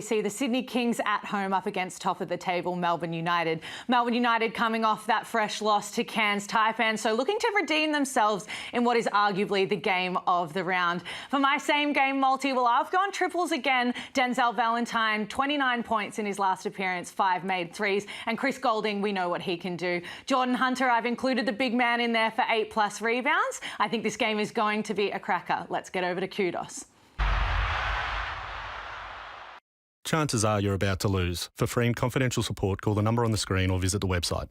See the Sydney Kings at home up against top of the table Melbourne United. Melbourne United coming off that fresh loss to Cairns Taipans, so looking to redeem themselves in what is arguably the game of the round. For my same game multi, well, I've gone triples again. Denzel Valentine, 29 points in his last appearance, 5 made threes. And Chris Goulding, we know what he can do. Jordan Hunter, I've included the big man in there for 8+ rebounds. I think this game is going to be a cracker. Let's get over to Kudos. Chances are you're about to lose. For free and confidential support, call the number on the screen or visit the website.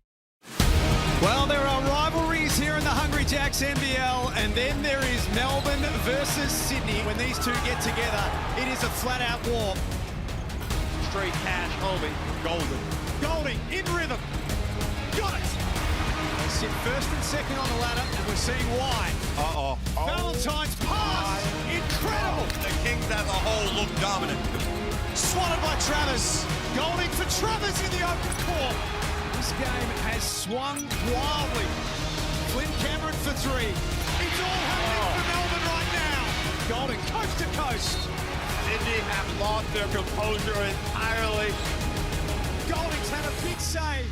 Well, there are rivalries here in the Hungry Jacks NBL, and then there is Melbourne versus Sydney. When these two get together, it is a flat-out war. Street Cash, Colby, Goulding in rhythm. Got it. They sit first and second on the ladder, and we're seeing why. Valentine's pass. Incredible. The Kings as a whole look dominant. Swatted by Travis. Goulding for Travis in the open court. This game has swung wildly. Flynn Cameron for 3. It's all happening for Melbourne right now. Goulding coast to coast. Sydney have lost their composure entirely. Goulding's had a big save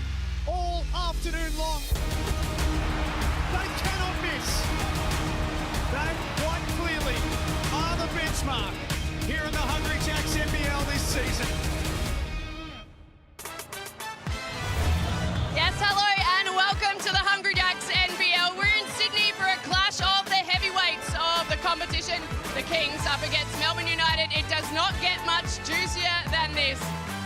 all afternoon long. They cannot miss. They quite clearly are the benchmark here in the Hungry Jacks NBL this season. Yes, hello and welcome to the Hungry Jacks NBL. We're in Sydney for a clash of the heavyweights of the competition. The Kings up against Melbourne United. It does not get much juicier than this.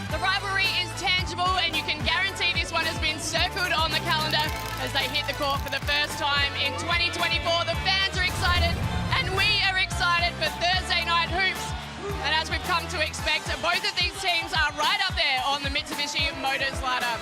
The rivalry is tangible and you can guarantee this one has been circled on the calendar as they hit the court for the first time in 2024. The fans are excited and we are excited for Thursday night hoops. And as we've come to expect, both of these teams are right up there on the Mitsubishi Motors ladder.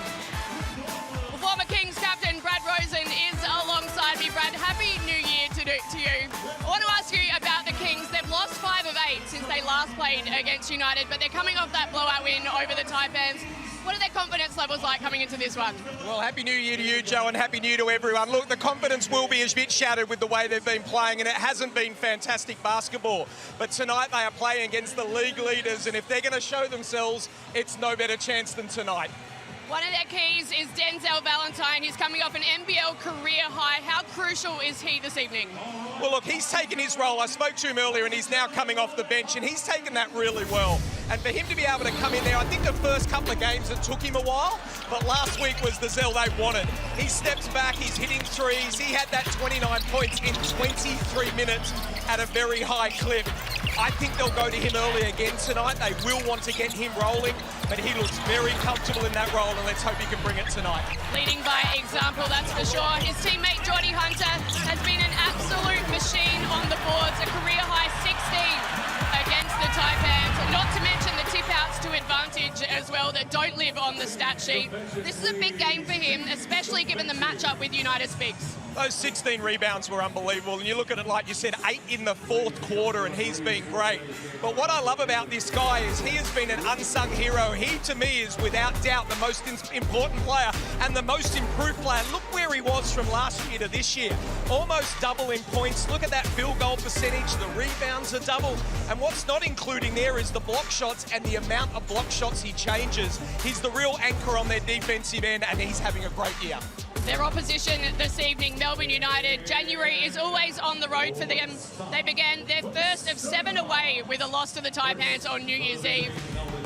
Former Kings captain Brad Rosen is alongside me. Brad, happy New Year to you. I want to ask you about the Kings. They've lost 5 of 8 since they last played against United, but they're coming off that blowout win over the Taipans. What are their confidence levels like coming into this one? Well, Happy New Year to you, Joe, and Happy New Year to everyone. Look, the confidence will be a bit shattered with the way they've been playing, and it hasn't been fantastic basketball. But tonight they are playing against the league leaders, and if they're going to show themselves, it's no better chance than tonight. One of their keys is Denzel Valentine. He's coming off an NBL career high. How crucial is he this evening? Well, look, he's taken his role. I spoke to him earlier, and he's now coming off the bench, and he's taken that really well. And for him to be able to come in there, I think the first couple of games it took him a while, but last week was the Zell they wanted. He steps back, he's hitting threes. He had that 29 points in 23 minutes at a very high clip. I think they'll go to him early again tonight. They will want to get him rolling, but he looks very comfortable in that role, and let's hope he can bring it tonight. Leading by example, that's for sure. His teammate Jordy Hunter has been an absolute machine on the boards, a career high 16 against the Taipans, not to mention the tip-outs to advantage as well that don't live on the stat sheet. This is a big game for him, especially given the matchup with United Speaks. Those 16 rebounds were unbelievable, and you look at it like you said, 8 in the 4th quarter, and he's been great. But what I love about this guy is he has been an unsung hero. He, to me, is without doubt the most important player and the most improved player. Look where he was from last year to this year. Almost double in points. Look at that field goal percentage. The rebounds are double. And what's not including there is the block shots and the amount of block shots he changes. He's the real anchor on their defensive end, and he's having a great year. Their opposition this evening, Melbourne United. January is always on the road for them. They began their first of 7 away with a loss to the Taipans on New Year's Eve.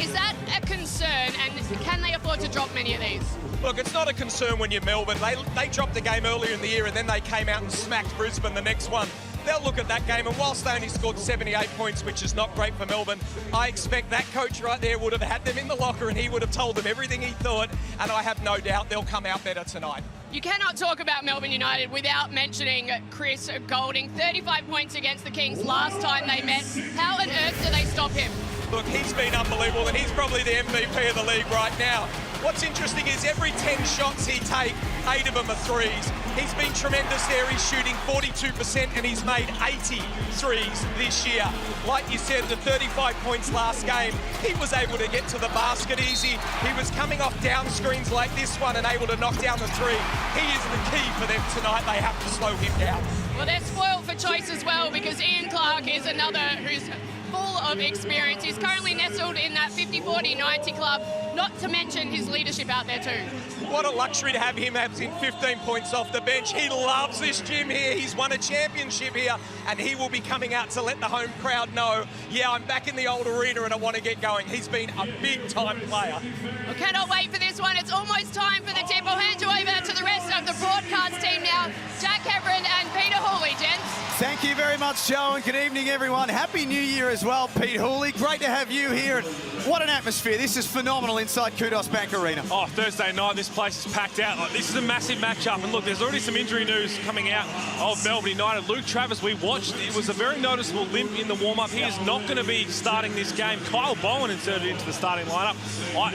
Is that a concern, and can they afford to drop many of these? Look, it's not a concern when you're Melbourne. They dropped the game earlier in the year, and then they came out and smacked Brisbane the next one. They'll look at that game, and whilst they only scored 78 points, which is not great for Melbourne, I expect that coach right there would have had them in the locker and he would have told them everything he thought, and I have no doubt they'll come out better tonight. You cannot talk about Melbourne United without mentioning Chris Goulding. 35 points against the Kings last time they met. How on earth do they stop him? Look, he's been unbelievable, and he's probably the MVP of the league right now. What's interesting is every 10 shots he takes, 8 of them are threes. He's been tremendous there. He's shooting 42%, and he's made 80 threes this year. Like you said, the 35 points last game, he was able to get to the basket easy. He was coming off down screens like this one and able to knock down the 3. He is the key for them tonight. They have to slow him down. Well, they're spoiled for choice as well, because Ian Clark is another who's full full of experience. He's currently nestled in that 50-40-90 club, not to mention his leadership out there too. What a luxury to have him having 15 points off the bench. He loves this gym here. He's won a championship here, and he will be coming out to let the home crowd know, yeah, I'm back in the old arena and I want to get going. He's been a big-time player. We cannot wait for this one. It's almost time for the tip. I'll hand you over to the rest of the broadcast team now. Jack Hebron and Peter Hooley, gents. Thank you very much, Joe, and good evening, everyone. Happy New Year as well, Pete Hooley. Great to have you here. And what an atmosphere. This is phenomenal inside Kudos Bank Arena. Oh, Thursday night, this place is packed out. This is a massive matchup. And look, there's already some injury news coming out of Melbourne United. Luke Travers, we watched. It was a very noticeable limp in the warm-up. He is not going to be starting this game. Kyle Bowen inserted into the starting lineup.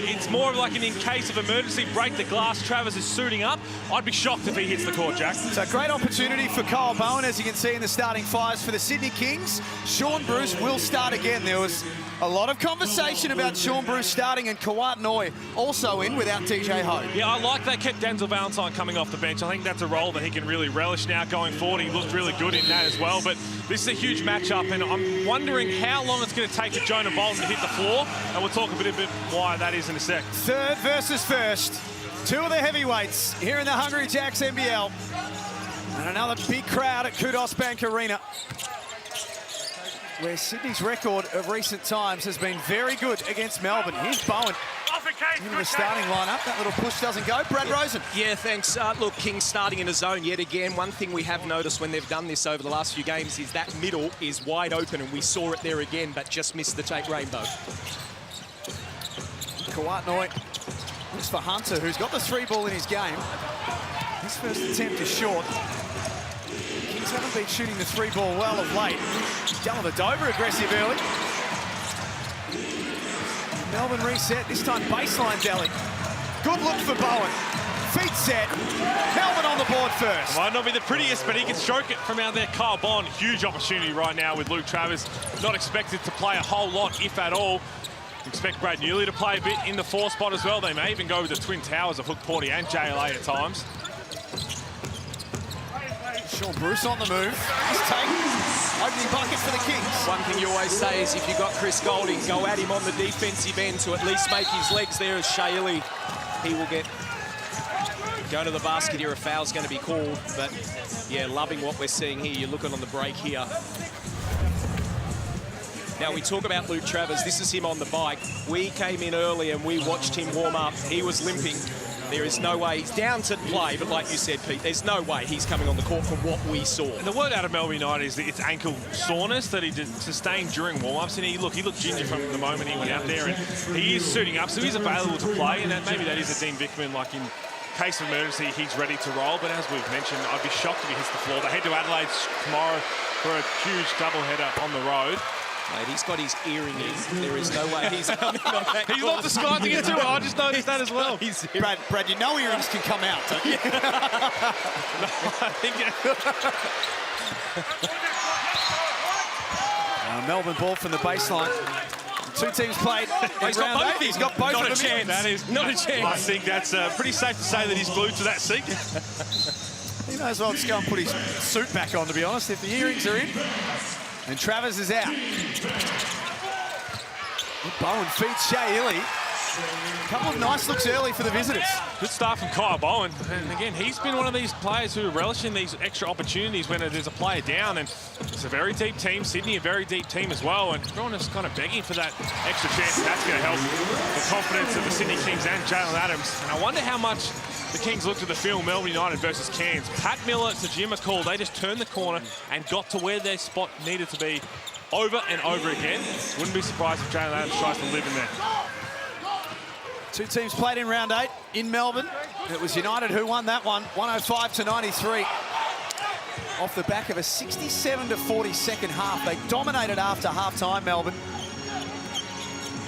It's more of like an in case of emergency, break the glass. Travers is suiting up. I'd be shocked if he hits the court, Jack. So great opportunity for Kyle Bowen, as you can see in the starting fives for the Sydney Kings. Sean Bruce will start again. There was a lot of conversation about Sean Bruce starting and Kawat Noi also in without TJ Ho. Yeah, I like they kept Denzel Valentine coming off the bench. I think that's a role that he can really relish now going forward. He looked really good in that as well. But this is a huge matchup, and I'm wondering how long it's going to take for Jonah Bolton to hit the floor. And we'll talk a bit why that is in a sec. Third versus first. Two of the heavyweights here in the Hungry Jacks NBL. And another big crowd at Kudos Bank Arena, where Sydney's record of recent times has been very good against Melbourne. Here's Bowen into the starting lineup. That little push doesn't go. Brad Rosen. Yeah, thanks. Look, Kings starting in a zone yet again. One thing we have noticed when they've done this over the last few games is that middle is wide open, and we saw it there again, but just missed the take rainbow. Kawat Noi looks for Hunter, who's got the three ball in his game. His first attempt is short. Kings haven't been shooting the three ball well of late. Dellavedova aggressive early. Melbourne reset, this time baseline Delhi. Good look for Bowen. Feet set. Melbourne on the board first. Might not be the prettiest, but he can stroke it from out there. Kyle Bowen, huge opportunity right now with Luke Travers. Not expected to play a whole lot, if at all. Expect Brad Newley to play a bit in the four spot as well. They may even go with the Twin Towers of Hook Porty and JLA at times. Sean Bruce on the move. He's taken opening bucket for the Kings. One thing you always say is if you've got Chris Golding, go at him on the defensive end to at least make his legs there as Shaili. He will get go to the basket here. A foul's going to be called. But, yeah, loving what we're seeing here. You're looking on the break here. Now, we talk about Luke Travers. This is him on the bike. We came in early and we watched him warm up. He was limping. There is no way. He's down to play, but like you said, Pete, there's no way he's coming on the court from what we saw. And the word out of Melbourne United is that it's ankle soreness that he did sustain during warm-ups. And he looked ginger from the moment he went out there. And he is suiting up, so he's available to play. And maybe that is a Dean Vickman, like in case of emergency, he's ready to roll. But as we've mentioned, I'd be shocked if he hits the floor. They head to Adelaide tomorrow for a huge doubleheader on the road. Mate, he's got his earring in. There is no way he's coming on that. He's not disguising it too. I just noticed that as well. Brad, you know earrings can come out, don't you? No, I think Melbourne ball from the baseline. Two teams played. He's got both. He's got both not of a them. chance. That is not a chance. I think that's pretty safe to say that he's glued to that seat. He may as well just go and put his suit back on, to be honest, if the earrings are in. And Travers is out. Bowen feeds Shaili. A couple of nice looks early for the visitors. Good start from Kyle Bowen. And again, he's been one of these players who are relishing these extra opportunities when there's a player down. And it's a very deep team. Sydney, a very deep team as well. And everyone is kind of begging for that extra chance. That's going to help the confidence of the Sydney Kings and Jalen Adams. And I wonder how much the Kings looked at the film Melbourne United versus Cairns. Pat Miller to Jim McCall. They just turned the corner and got to where their spot needed to be over and over again. Wouldn't be surprised if Jalen Adams tries to live in there. Two teams played in round 8 in Melbourne. It was United who won that one, 105-93. Off the back of a 67-40 second half. They dominated after half-time, Melbourne.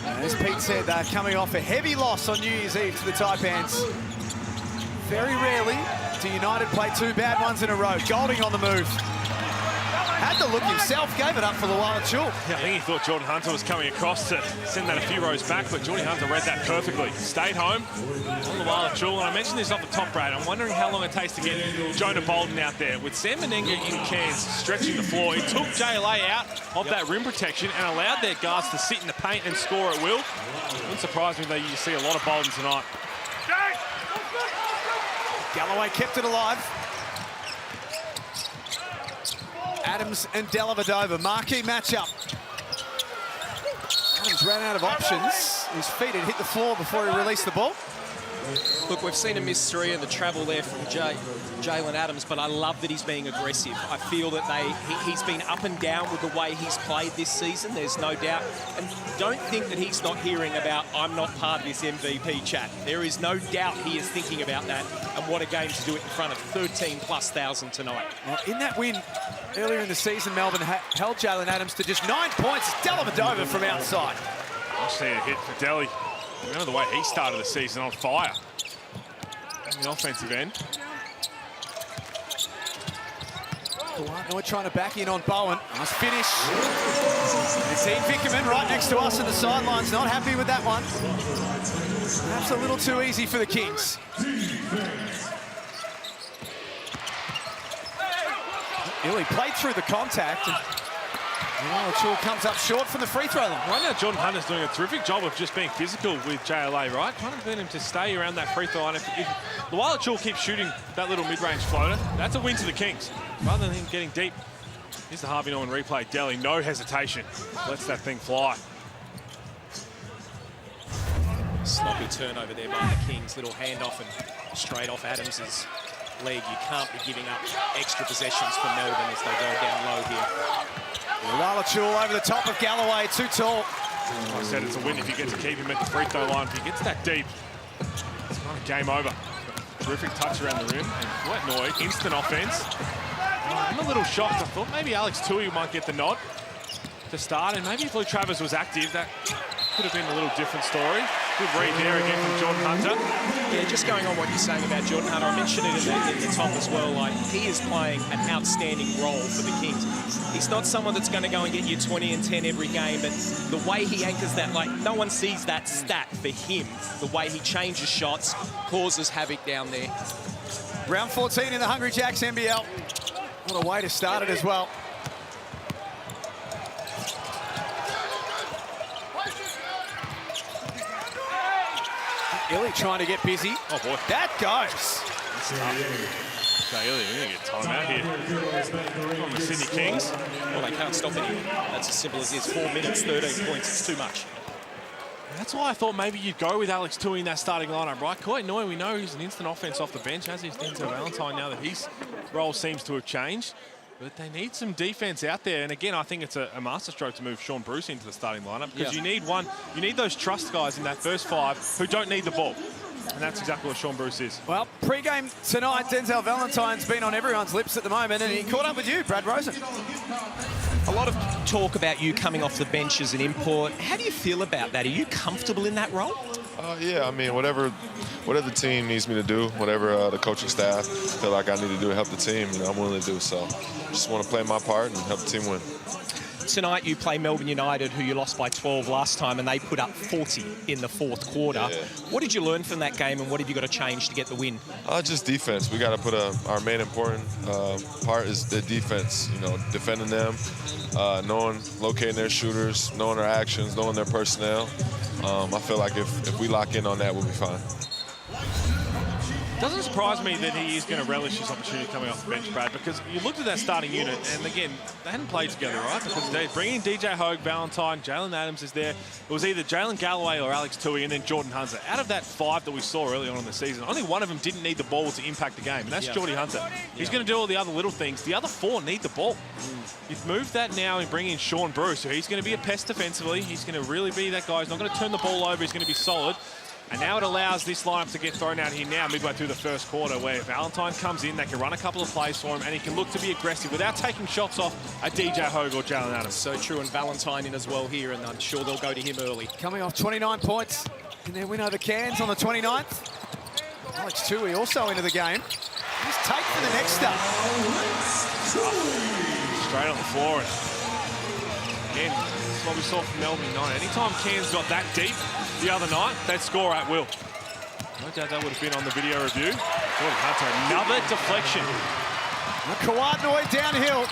And as Pete said, they're coming off a heavy loss on New Year's Eve to the Taipans. Very rarely do United play two bad ones in a row. Golding on the move. Had the look himself, gave it up for Luala Chul. Yeah, I think he thought Jordan Hunter was coming across to send that a few rows back, but Jordan Hunter read that perfectly. Stayed home on Luala Chul, and I mentioned this off the top, Brad. I'm wondering how long it takes to get Jonah Bolden out there. With Sam Menenga in Cairns stretching the floor, it took JLA out of that rim protection and allowed their guards to sit in the paint and score at will. Wouldn't surprise me that you see a lot of Bolden tonight. Galloway kept it alive. Adams and Dellavedova, marquee matchup. Adams ran out of options. His feet had hit the floor before he released the ball. Look, we've seen a miss three and the travel there from Jalen Adams, but I love that he's being aggressive. I feel that he's been up and down with the way he's played this season, there's no doubt. And don't think that he's not hearing about, I'm not part of this MVP chat. There is no doubt he is thinking about that, and what a game to do it in front of 13,000+ tonight. Well, in that win earlier in the season, Melbourne held Jalen Adams to just 9 points. Dellavedova from outside. I see a hit for Delhi. Remember the way he started the season on fire on the offensive end. We're trying to back in on Bowen. Nice finish. It's Ian Vickerman right next to us in the sidelines. Not happy with that one. That's a little too easy for the Kings. Illy played through the contact. Chul comes up short from the free throw line. Right now, Jordan Hunter's doing a terrific job of just being physical with JLA, right? Trying to get him to stay around that free throw line. If Luala Chul keeps shooting that little mid-range floater, that's a win to the Kings. Rather than him getting deep, here's the Harvey Norman replay. Delhi, no hesitation, lets that thing fly. Sloppy turnover there by the Kings. Little handoff and straight off Adams's leg. You can't be giving up extra possessions for Melbourne as they go down low here. Luala Chul over the top of Galloway, too tall. Like I said, it's a win if you get to keep him at the free throw line. If he gets that deep, it's kind of game over. Terrific touch around the rim, and Wet Noy, instant offense. I'm a little shocked. I thought maybe Alex Tui might get the nod to start, and maybe if Luke Travers was active, that could have been a little different story. Good read there again from Jordan Hunter. Yeah, just going on what you're saying about Jordan Hunter, I mentioned it in the top as well. Like, he is playing an outstanding role for the Kings. He's not someone that's going to go and get you 20 and 10 every game, but the way he anchors that, like, no one sees that stat for him. The way he changes shots causes havoc down there. Round 14 in the Hungry Jacks NBL. What a way to start it as well. Illy trying to get busy. Oh, boy. That goes. Okay, Illy, we're going to get time out here from the Sydney Kings. Well, they can't stop anyone. That's as simple as it is. 4 minutes, 13 points. It's too much. That's why I thought maybe you'd go with Alex Tui in that starting lineup, right? Quite annoying. We know he's an instant offense off the bench, as is Denzel Valentine now that his role seems to have changed. But they need some defense out there. And again, I think it's a masterstroke to move Sean Bruce into the starting lineup, because you need those trust guys in that first five who don't need the ball. And that's exactly what Sean Bruce is. Well, pre-game tonight, Denzel Valentine's been on everyone's lips at the moment, and he caught up with you, Brad Rosen. A lot of talk about you coming off the bench as an import. How do you feel about that? Are you comfortable in that role? Yeah, I mean, whatever the team needs me to do, whatever the coaching staff feel like I need to do to help the team, I'm willing to do. So just want to play my part and help the team win. Tonight you play Melbourne United, who you lost by 12 last time, and they put up 40 in the fourth quarter. Yeah. What did you learn from that game, and what have you got to change to get the win? Just defense. We got to put our main important part is the defense. You know, defending them, locating their shooters, knowing their actions, knowing their personnel. I feel like if we lock in on that, we'll be fine. Doesn't surprise me that he is going to relish his opportunity coming off the bench, Brad, because you looked at that starting unit, and again, they hadn't played together, right? Because they bringing DJ Hogue, Valentine, Jalen Adams is there. It was either Jalen Galloway or Alex Tui, and then Jordan Hunter. Out of that five that we saw early on in the season, only one of them didn't need the ball to impact the game, and that's Jordy Hunter. He's going to do all the other little things. The other four need the ball. You've moved that now and bring in Sean Bruce, so he's going to be a pest defensively. He's going to really be that guy. He's not going to turn the ball over. He's going to be solid. And now it allows this lineup to get thrown out here now, midway through the first quarter, where Valentine comes in, they can run a couple of plays for him, and he can look to be aggressive without taking shots off a DJ Hogue or Jalen Adams. So true, and Valentine in as well here, and I'm sure they'll go to him early. Coming off 29 points in their win over Cairns on the 29th. Alex Tui also into the game. He's take for the next step. straight on the floor. And again, that's what we saw from Melbourne United. Anytime Cairns got that deep the other night, they'd score at will. No doubt that would have been on the video review. Jordan Hunter, another deflection. Kawadnoy downhill.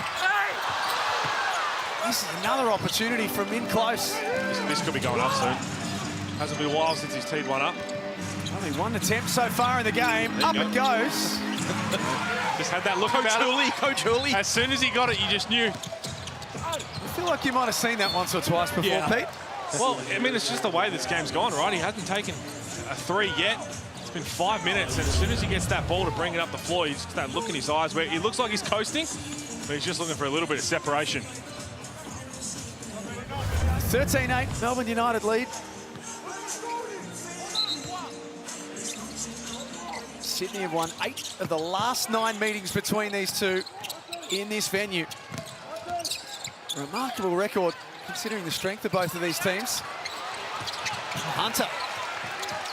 This is another opportunity from in close. This could be going up soon. Hasn't been a while since he's teed one up. Only one attempt so far in the game. Up it goes. Just had that look about it. Coach Hooley. As soon as he got it, you just knew. I feel like you might have seen that once or twice before, Pete. Well, I mean, it's just the way this game's gone, right? He hasn't taken a three yet. It's been 5 minutes, and as soon as he gets that ball to bring it up the floor, you just get that look in his eyes where he looks like he's coasting, but he's just looking for a little bit of separation. 13-8, Melbourne United lead. Sydney have won 8 of the last 9 meetings between these two in this venue. A remarkable record considering the strength of both of these teams. Hunter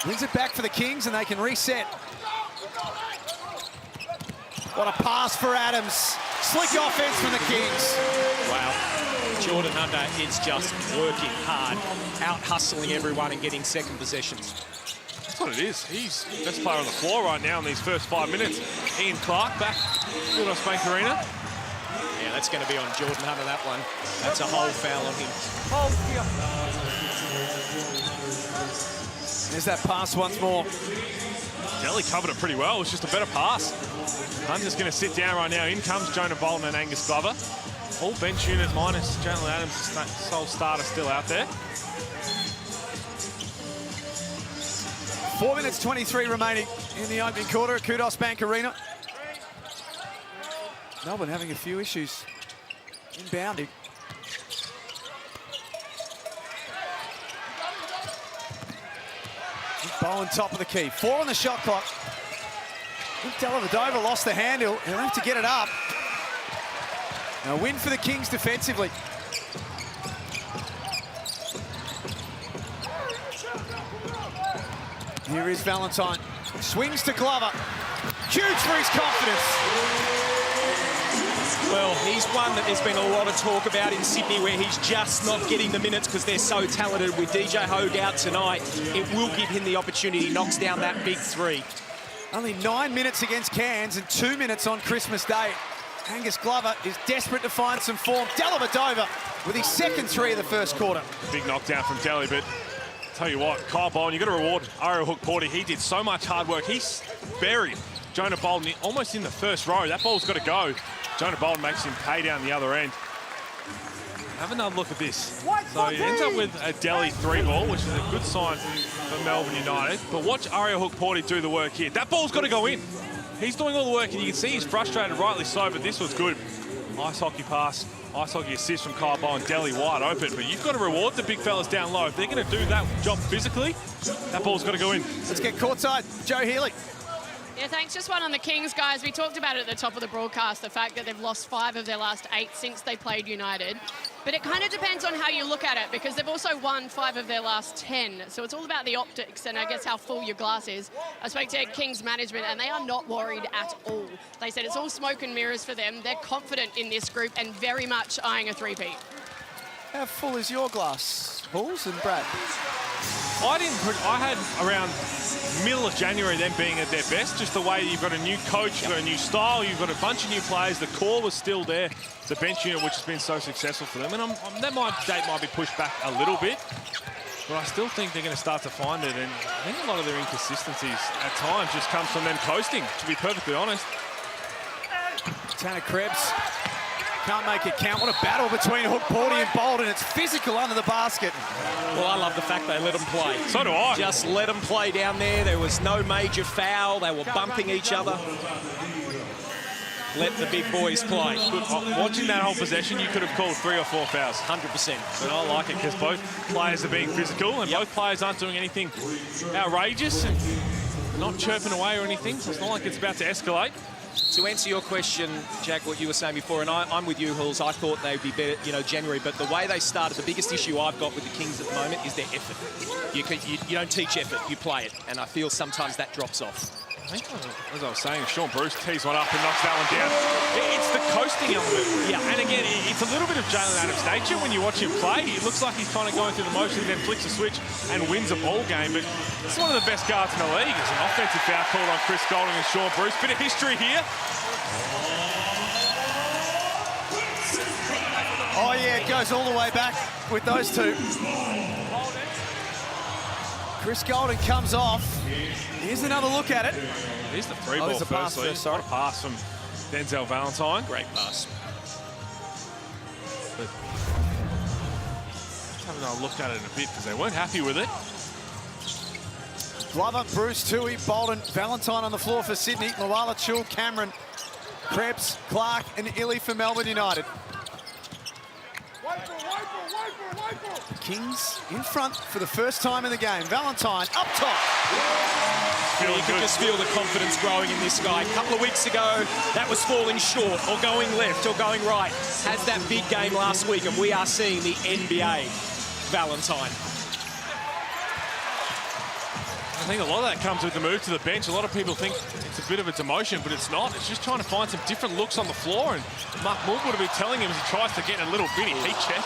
wins it back for the Kings and they can reset. What a pass for Adams. Slick offense from the Kings. Wow. Jordan Hunter is just working hard, out-hustling everyone and getting second possessions. That's what it is. He's the best player on the floor right now in these first 5 minutes. Ian Clark back to Bank Arena. Yeah, that's going to be on Jordan Hunter, that one. That's a hold foul on him. There's that pass once more. Delhi covered it pretty well. It was just a better pass. Hunter's going to sit down right now. In comes Jonah Bolton and Angus Glover. All bench unit minus Jalen Adams, sole starter, still out there. 4 minutes 23 remaining in the opening quarter at Kudos Bank Arena. Melbourne having a few issues inbounding. Bowen top of the key. 4 on the shot clock. Dellavedova lost the handle. He'll have to get it up. A win for the Kings defensively. Here is Valentine. Swings to Glover. Huge for his confidence. Well, he's one that there's been a lot of talk about in Sydney where he's just not getting the minutes because they're so talented. With DJ Hogue out tonight, it will give him the opportunity. He knocks down that big three. Only 9 minutes against Cairns and 2 minutes on Christmas Day. Angus Glover is desperate to find some form. Dellavedova with his second three of the first quarter. Big knockdown from Delhi, but tell you what, Kyle Bowen, you've got to reward Ariel Hook-Porter. He did so much hard work. He's buried Jonah Bolton almost in the first row. That ball's got to go. Jonah Bolton makes him pay down the other end. Have another look at this. So he ends up with a Delhi 3-ball, which is a good sign for Melbourne United. But watch Ariel Hook-Porter do the work here. That ball's got to go in. He's doing all the work, and you can see he's frustrated, rightly so, but this was good. Ice hockey pass, ice hockey assist from Kyle Bowen. Delhi wide open, but you've got to reward the big fellas down low. If they're going to do that job physically, that ball's got to go in. Let's get courtside. Joe Healy. Yeah, thanks. Just one on the Kings, guys. We talked about it at the top of the broadcast, the fact that they've lost 5 of their last 8 since they played United. But it kind of depends on how you look at it, because they've also won 5 of their last 10. So it's all about the optics and I guess how full your glass is. I spoke to Kings management and they are not worried at all. They said it's all smoke and mirrors for them. They're confident in this group and very much eyeing a three-peat. How full is your glass, Bulls and Brad? I had around middle of January them being at their best, just the way you've got a new coach, you've got a new style, you've got a bunch of new players, the core was still there, the bench unit which has been so successful for them, and that date might be pushed back a little bit, but I still think they're going to start to find it, and I think a lot of their inconsistencies at times just comes from them coasting, to be perfectly honest. Tanner Krebs can't make it count. What a battle between Hook-Porter and Bolton. It's physical under the basket. Well, I love the fact they let them play. So do I. Just let them play down there. There was no major foul. They were bumping each other. Let the big boys play. Good. Watching that whole possession, you could have called 3 or 4 fouls. 100%. But I like it because both players are being physical and both players aren't doing anything outrageous and not chirping away or anything. So it's not like it's about to escalate. To answer your question, Jack, what you were saying before, and I'm with you, Hulls, I thought they'd be better, January, but the way they started, the biggest issue I've got with the Kings at the moment is their effort. You don't teach effort, you play it, and I feel sometimes that drops off. I think, as I was saying, Sean Bruce tees one up and knocks that one down. It's the coasting element. Yeah, and again, it's a little bit of Jalen Adams' nature when you watch him play. It looks like he's kind of going through the motions, then flicks a switch and wins a ball game. But it's one of the best guards in the league. It's an offensive foul called on Chris Golding and Sean Bruce. Bit of history here. Oh, yeah, it goes all the way back with those two. Chris Golding comes off. Here's another look at it. Here's the three ball firstly. What a pass from Denzel Valentine. Great pass. But let's have another look at it in a bit because they weren't happy with it. Glover, Bruce, Tui, Bolden, Valentine on the floor for Sydney. Moala, Chul, Cameron, Krebs, Clark and Illy for Melbourne United. Kings in front for the first time in the game. Valentine up top. You can just feel the confidence growing in this guy. A couple of weeks ago, that was falling short or going left or going right. Has that big game last week, and we are seeing the NBA Valentine. I think a lot of that comes with the move to the bench. A lot of people think it's a bit of its emotion, but it's not. It's just trying to find some different looks on the floor, and Mark Moore would have been telling him as he tries to get a little bitty heat check.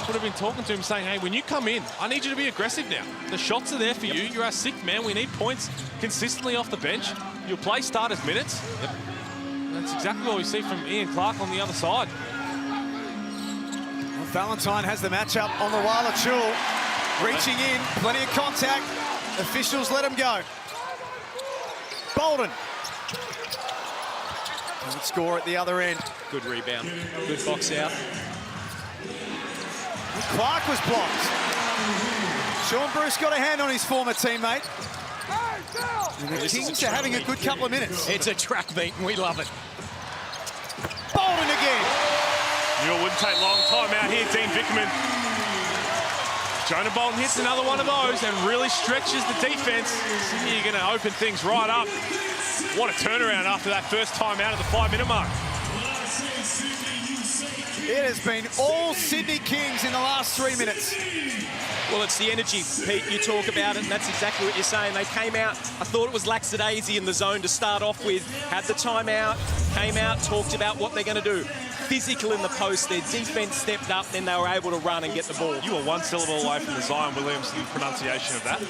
Would have been talking to him saying, hey, when you come in, I need you to be aggressive now. The shots are there for you. You're our sixth man. We need points consistently off the bench. You'll play starters minutes. Yep. That's exactly what we see from Ian Clark on the other side. Well, Valentine has the matchup on the Moala, Chul. Reaching in, plenty of contact. Officials let him go. Bolden. Doesn't score at the other end. Good rebound. Good box out. Clark was blocked. Sean Bruce got a hand on his former teammate. And the Kings are having a good couple of minutes. It's a track meet, and we love it. Bolden again. Knew it wouldn't take long. Time out here, Dean Vickerman. Jonah Bolden hits another one of those and really stretches the defense. Sydney are going to open things right up. What a turnaround after that first time out of the 5-minute mark. It has been all Sydney Kings in the last 3 minutes. Well, it's the energy, Pete. You talk about it, and that's exactly what you're saying. They came out, I thought it was lackadaisy in the zone to start off with. Had the timeout, came out, talked about what they're going to do. Physical in the post, their defense stepped up, then they were able to run and get the ball. You were one syllable away from the Zion Williamson pronunciation of that.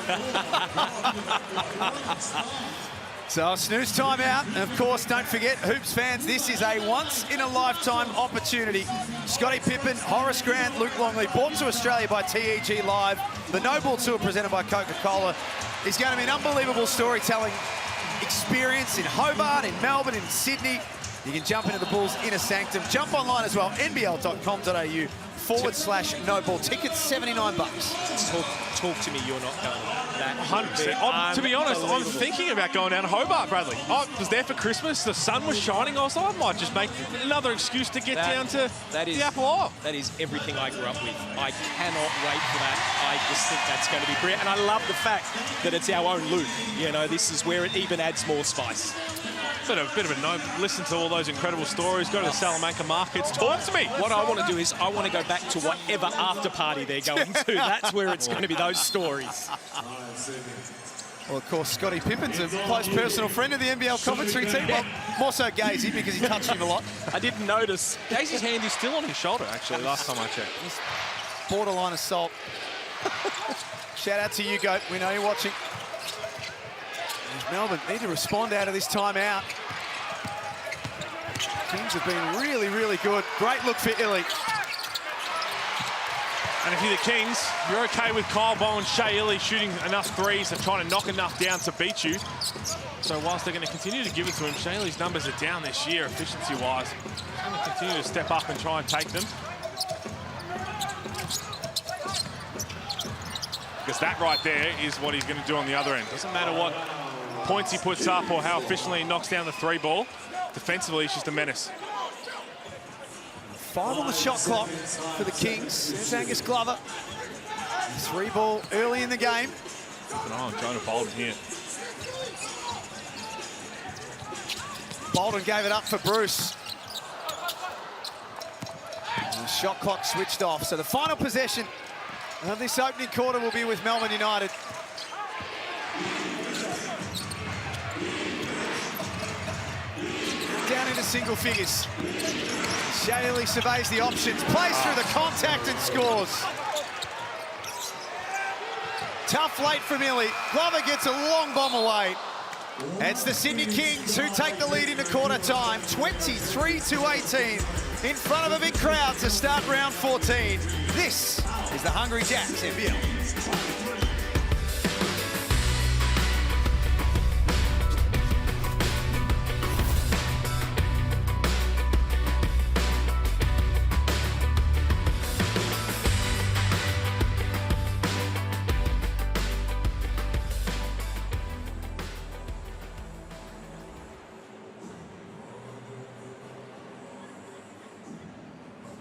So snooze timeout, and of course, don't forget, Hoops fans, this is a once-in-a-lifetime opportunity. Scottie Pippen, Horace Grant, Luke Longley, brought to Australia by TEG Live. The No Ball Tour presented by Coca-Cola is going to be an unbelievable storytelling experience in Hobart, in Melbourne, in Sydney. You can jump into the Bulls' inner sanctum. Jump online as well, nbl.com.au/no ball. Tickets, $79. Talk to me, you're not going that. 100%. To be honest, I'm thinking about going down to Hobart, Bradley. I was there for Christmas. The sun was shining. I was like, I might just make another excuse to get down to the Apple Isle. That is everything I grew up with. I cannot wait for that. I just think that's going to be brilliant. And I love the fact that it's our own loop. You know, this is where it even adds more spice. Bit of a note. Listen to all those incredible stories. Go to the Salamanca markets. Talk to me. What I want to do is I want to go back to whatever after party they're going to. That's where it's going to be those stories. Well, of course, Scottie Pippen's a close personal friend of the NBL commentary team. Well, more so Gazy, because he touched him a lot. I didn't notice. Gazy's hand is still on his shoulder, actually, last time I checked. Borderline assault. Shout out to you, Goat. We know you're watching. Melbourne need to respond out of this timeout. Kings have been really, really good. Great look for Illy. And if you're the Kings, you're okay with Kyle Bowen, Shea Illy shooting enough threes and trying to knock enough down to beat you. So whilst they're going to continue to give it to him, Shea Illy's numbers are down this year, efficiency-wise. He's going to continue to step up and try and take them. Because that right there is what he's going to do on the other end. Doesn't matter what points he puts up or how efficiently he knocks down the three ball. Defensively, he's just a menace. 5 on the shot clock for the Kings. There's Angus Glover. 3 ball early in the game. Keep an eye on Jonah Bolden here. Bolden gave it up for Bruce. And the shot clock switched off. So the final possession of this opening quarter will be with Melbourne United. into single figures. Shaley surveys the options, plays through the contact and scores. Tough late from Illy. Glover gets a long bomb away. It's the Sydney Kings who take the lead into quarter time, 23-18, in front of a big crowd to start round 14. This is the Hungry Jacks NBL.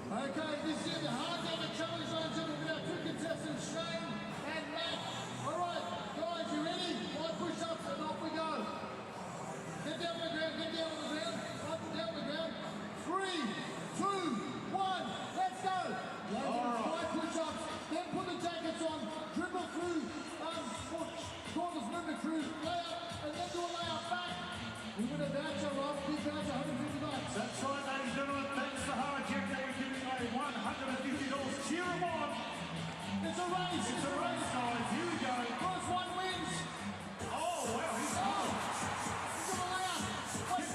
Okay, this is the hard down the challenge zone with our two contestants, Shane and Matt. All right, guys, you ready? 5 push-ups and off we go. Get down on the ground, get down on the ground, up and down the ground. 3, 2, 1, let's go. Right. 5 push-ups, then put the jackets on, dribble through, corners, movement through, layup, and then do a layup back. We win a voucher, Rob, big voucher, $150. That's right, ladies and gentlemen, thanks to Hard Jack, they were giving away $150. Cheer them on. It's a race. It's a race, guys. Here we go. First one wins. Oh, wow. He's on. He's on a layup. Wait,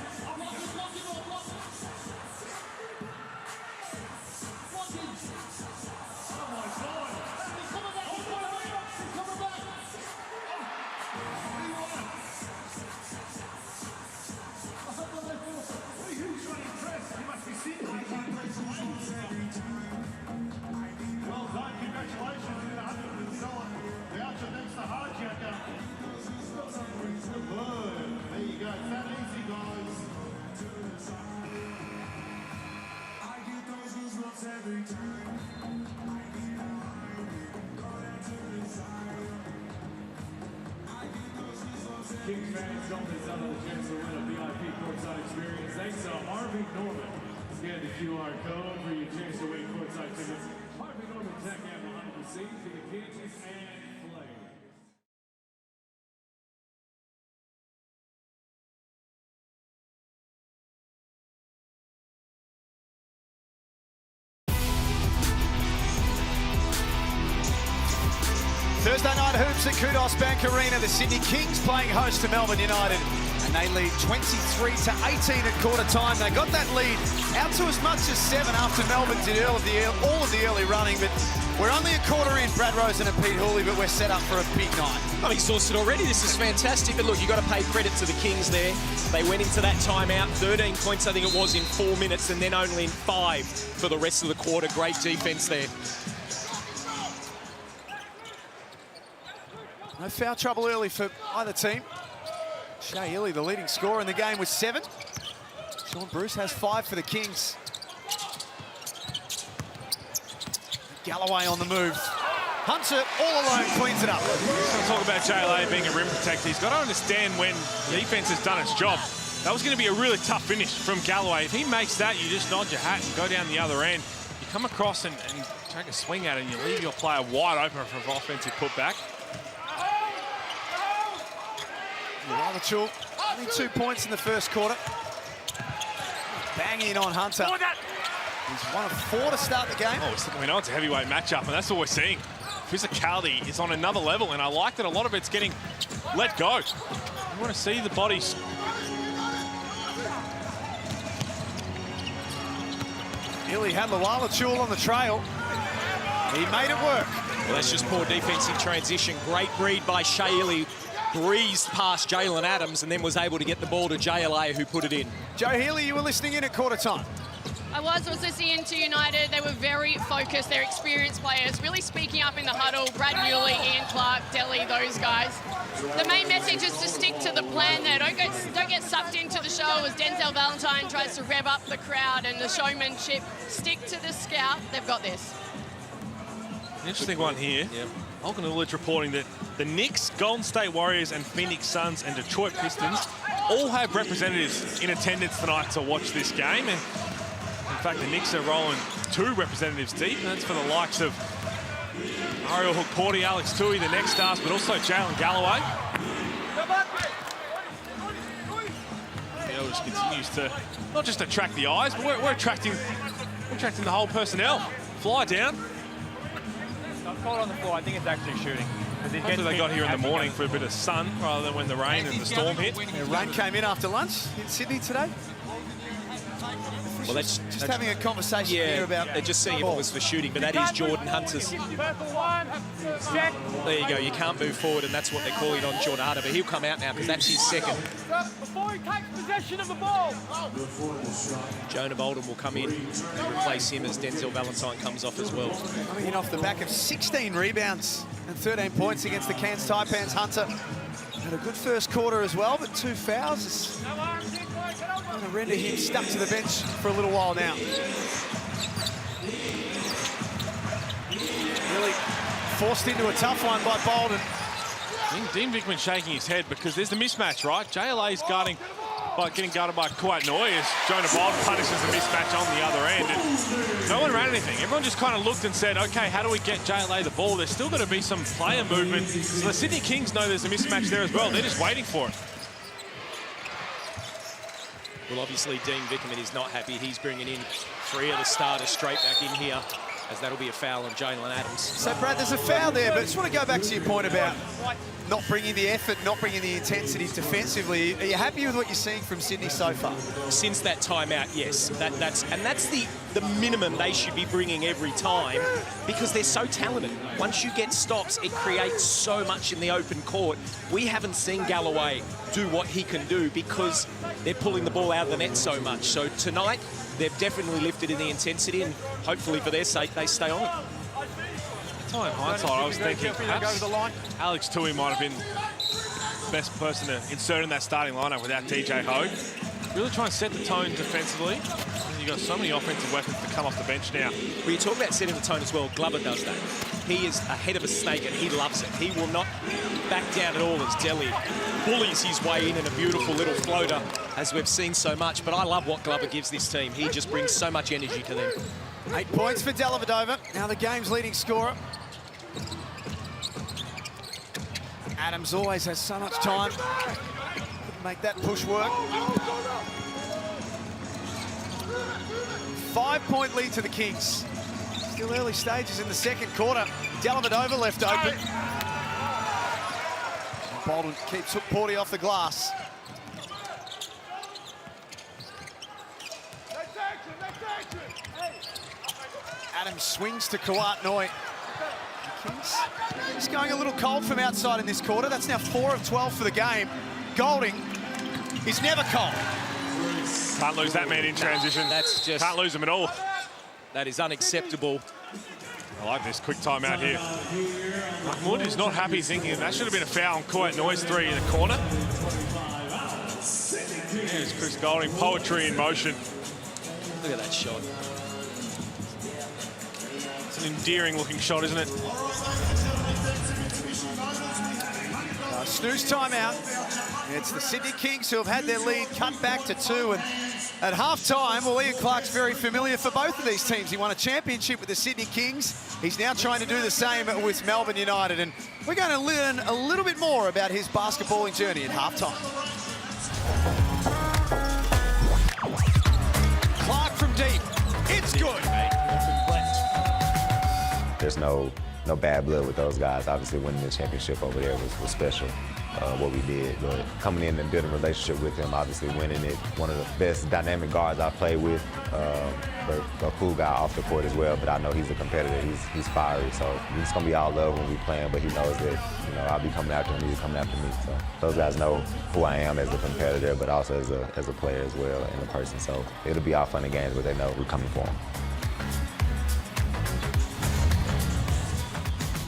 block it. Block it. Block it. Oh, my God. He's coming back. He's coming back. He's coming back. He won. Who's trying to impress? He must be sitting. Well done, congratulations. You get $150 voucher thanks to Hard Jacker. Good. There you go. It's that easy, guys. I get those goosebumps every time. Kings fans don't miss out on the chance to win a VIP courtside experience. Thanks to Harvey Norman. Scan the QR code for your chance to win courtside tickets. Harvey Norman Tech and behind the scenes for the Kansas and players. Thursday night hoops at Kudos Bank Arena. The Sydney Kings playing host to Melbourne United. And they lead 23-18 at quarter time. They got that lead out to as much as 7 after Melbourne did all of the early running. But we're only a quarter in, Brad Rosen and Pete Hooley, but we're set up for a big night. I'm exhausted already. This is fantastic. But look, you've got to pay credit to the Kings there. They went into that timeout, 13 points, I think it was, in 4 minutes, and then only in 5 for the rest of the quarter. Great defense there. No foul trouble early for either team. Shea Illy, the leading scorer in the game, with 7. Sean Bruce has 5 for the Kings. Galloway on the move. Hunter all alone cleans it up. Let's talk about JLA being a rim protector. He's got to understand when defense has done its job. That was going to be a really tough finish from Galloway. If he makes that, you just nod your hat and go down the other end. You come across and take a swing at it, and you leave your player wide open for an offensive putback. Chul, only 2 points in the first quarter. Bang in on Hunter. He's 1 of 4 to start the game. Oh, we know it's a heavyweight matchup, and that's what we're seeing. Physicality is on another level, and I like that a lot of it's getting let go. You want to see the bodies. Illy had Chul on the trail. He made it work. Well, that's just poor defensive transition. Great read by Shea Illy. Breezed past Jalen Adams and then was able to get the ball to JLA, who put it in. Joe Healy, you were listening in at quarter time. I was listening in to United. They were very focused. They're experienced players, really speaking up in the huddle. Brad Muley, Ian Clark, Delhi, those guys. The main message is to stick to the plan there. Don't get sucked into the show as Denzel Valentine tries to rev up the crowd and the showmanship. Stick to the scout. They've got this. An interesting one here. Yep. Vulcan Illich reporting that the Knicks, Golden State Warriors, and Phoenix Suns and Detroit Pistons all have representatives in attendance tonight to watch this game. And in fact, the Knicks are rolling 2 representatives deep, and that's for the likes of Ariel Hook-Porty, Alex Tui, the next stars, but also Jalen Galloway. NBL just continues to not just attract the eyes, but we're attracting the whole personnel. Fly down. Not caught on the floor. I think it's actually shooting. Hopefully they got here in the morning for a bit of sun rather than when the rain and the storm hit. Yeah, rain came in after lunch in Sydney today. Well, that's just having a conversation here about. They're just seeing if it was for shooting, but that is Jordan Hunter's. There you go. You can't move forward, and that's what they're calling on Jordan Hunter. But he'll come out now because that's his second. Before he takes possession of the ball. Jonah Bolden will come in and replace him as Denzel Valentine comes off as well. Coming in off the back of 16 rebounds and 13 points against the Cairns Taipans. Hunter had a good first quarter as well, but 2 fouls. It's going to render him stuck to the bench for a little while now. Really forced into a tough one by Bolden. Dean Vickman shaking his head because there's the mismatch, right? JLA's guarding by getting guarded by Kuwait Noi as Jonah Bolden punishes the mismatch on the other end. And no one ran anything. Everyone just kind of looked and said, okay, how do we get JLA the ball? There's still going to be some player movement. So the Sydney Kings know there's a mismatch there as well. They're just waiting for it. Well, obviously, Dean Vickman is not happy. He's bringing in 3 of the starters straight back in here, as that'll be a foul on Jalen Adams. So, Brad, there's a foul there, but I just want to go back to your point about not bringing the effort, not bringing the intensity defensively. Are you happy with what you're seeing from Sydney so far? Since that timeout, yes. That's the minimum they should be bringing every time because they're so talented. Once you get stops, it creates so much in the open court. We haven't seen Galloway do what he can do because they're pulling the ball out of the net so much. So tonight, they've definitely lifted in the intensity, and hopefully for their sake, they stay on it. In hindsight, I was thinking perhaps Alex Tui might have been the best person to insert in that starting lineup without DJ Hogue. Really try and set the tone defensively. And you've got so many offensive weapons to come off the bench now. Well, you talk about setting the tone as well. Glover does that. He is ahead of a snake and he loves it. He will not back down at all as Delhi bullies his way in a beautiful little floater, as we've seen so much. But I love what Glover gives this team. He just brings so much energy to them. 8 points for Dellavedova. Now the game's leading scorer. Adams always has so much time to make that push work. 5-point lead to the Kings. Still early stages in the second quarter. Dellavedova left open. Bolden keeps Porty off the glass. Adams swings to Kuwait Noi. Kings just going a little cold from outside in this quarter. That's now 4 of 12 for the game. Golding is never cold. Can't lose that man in transition. That's just... Can't lose him at all. That is unacceptable. I like this quick timeout here. Mahmoud is not happy, thinking that should have been a foul on Kuwait Noi's 3 in the corner. There's Chris Golding, poetry in motion. Look at that shot. It's an endearing looking shot, isn't it? Snooze timeout. It's the Sydney Kings who have had their lead cut back to 2. And at half-time, well, Ian Clark's very familiar for both of these teams. He won a championship with the Sydney Kings. He's now trying to do the same with Melbourne United. And we're going to learn a little bit more about his basketballing journey at half-time. Clark from deep. It's good. There's no bad blood with those guys. Obviously, winning the championship over there was special, what we did. But coming in and building a relationship with him, obviously winning it, one of the best dynamic guards I've played with, but a cool guy off the court as well. But I know he's a competitor. He's fiery, so it's gonna be all love when we playing. But he knows that I'll be coming after him. He's coming after me. So those guys know who I am as a competitor, but also as a player as well and a person. So it'll be all fun and games, but they know we're coming for them.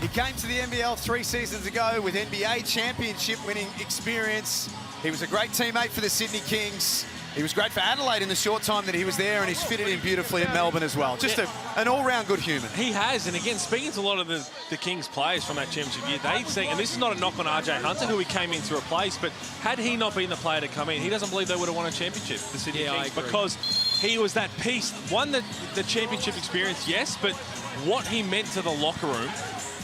He came to the NBL 3 seasons ago with NBA championship winning experience. He was a great teammate for the Sydney Kings. He was great for Adelaide in the short time that he was there, and he's fitted in beautifully at Melbourne as well. Just an all-round good human. He has, and again, speaking to a lot of the Kings players from that championship year, they think, and this is not a knock on RJ Hunter, who he came in to replace, but had he not been the player to come in, he doesn't believe they would have won a championship, the Sydney Kings, because he was that piece. Won the championship experience, yes, but what he meant to the locker room,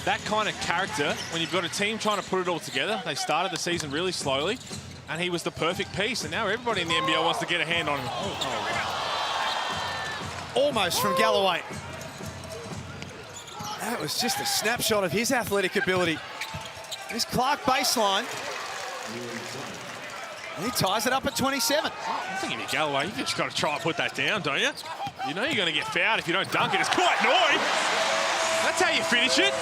that kind of character, when you've got a team trying to put it all together. They started the season really slowly, and he was the perfect piece. And now everybody in the NBL wants to get a hand on him. Almost from Galloway. That was just a snapshot of his athletic ability. Here's Clark baseline. And he ties it up at 27. I think if you're Galloway, you just got to try and put that down, don't you? You know you're going to get fouled if you don't dunk it. It's quite annoying. That's how you finish it.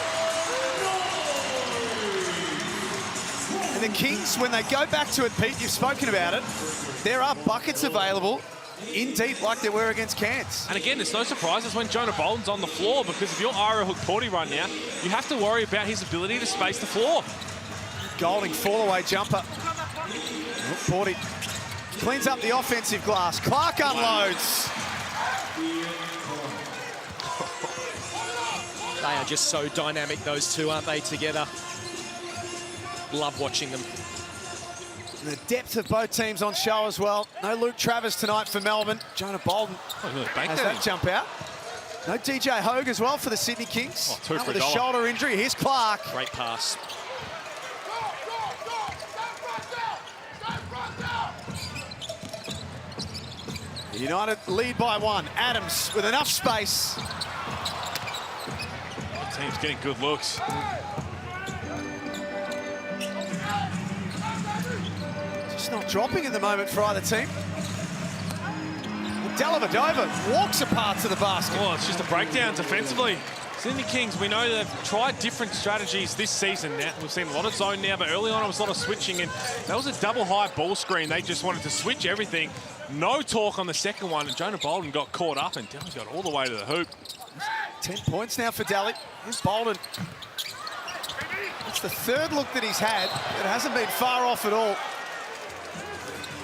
And the Kings, when they go back to it, Pete, you've spoken about it, there are buckets available in deep like there were against Cairns. And again, it's no surprises when Jonah Bolden's on the floor, because if you're Ira Hook-Porty right now, you have to worry about his ability to space the floor. Golding fall-away jumper. Hook-Porty cleans up the offensive glass. Clark unloads. They are just so dynamic, those two, aren't they, together? Love watching them. And the depth of both teams on show as well. No Luke Travers tonight for Melbourne. Jonah Bolden has that jump out. No DJ Hogue as well for the Sydney Kings. Two for with a shoulder injury. Here's Clark. Great pass. United lead by 1. Adams with enough space. The team's getting good looks. Just not dropping at the moment for either team. Dellavedova walks apart to the basket. Oh, it's just a breakdown defensively. Sydney Kings, we know they've tried different strategies this season. Now we've seen a lot of zone now, but early on it was a lot of switching, and that was a double high ball screen. They just wanted to switch everything. No talk on the second one, and Jonah Bolden got caught up, and Delly got all the way to the hoop. 10 points now for Delly. Here's Bolden. It's the third look that he's had. It hasn't been far off at all.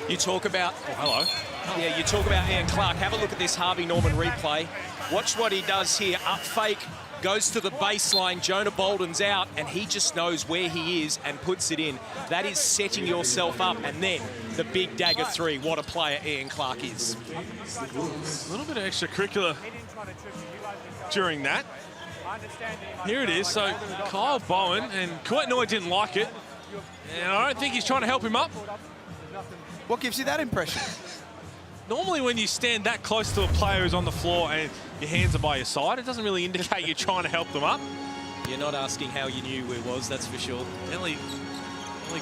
You talk about... Oh, hello. Yeah, you talk about Ian Clark. Have a look at this Harvey Norman replay. Watch what he does here. Up fake, goes to the baseline. Jonah Bolden's out, and he just knows where he is and puts it in. That is setting yourself up, and then the big dagger three. What a player Ian Clark is. A little bit of extracurricular during that. Here it is. So Kyle Bowen, and Kuatnoy didn't like it, and I don't think he's trying to help him up. What gives you that impression? Normally when you stand that close to a player who's on the floor and your hands are by your side, it doesn't really indicate you're trying to help them up. You're not asking how you knew who it was, that's for sure. Delly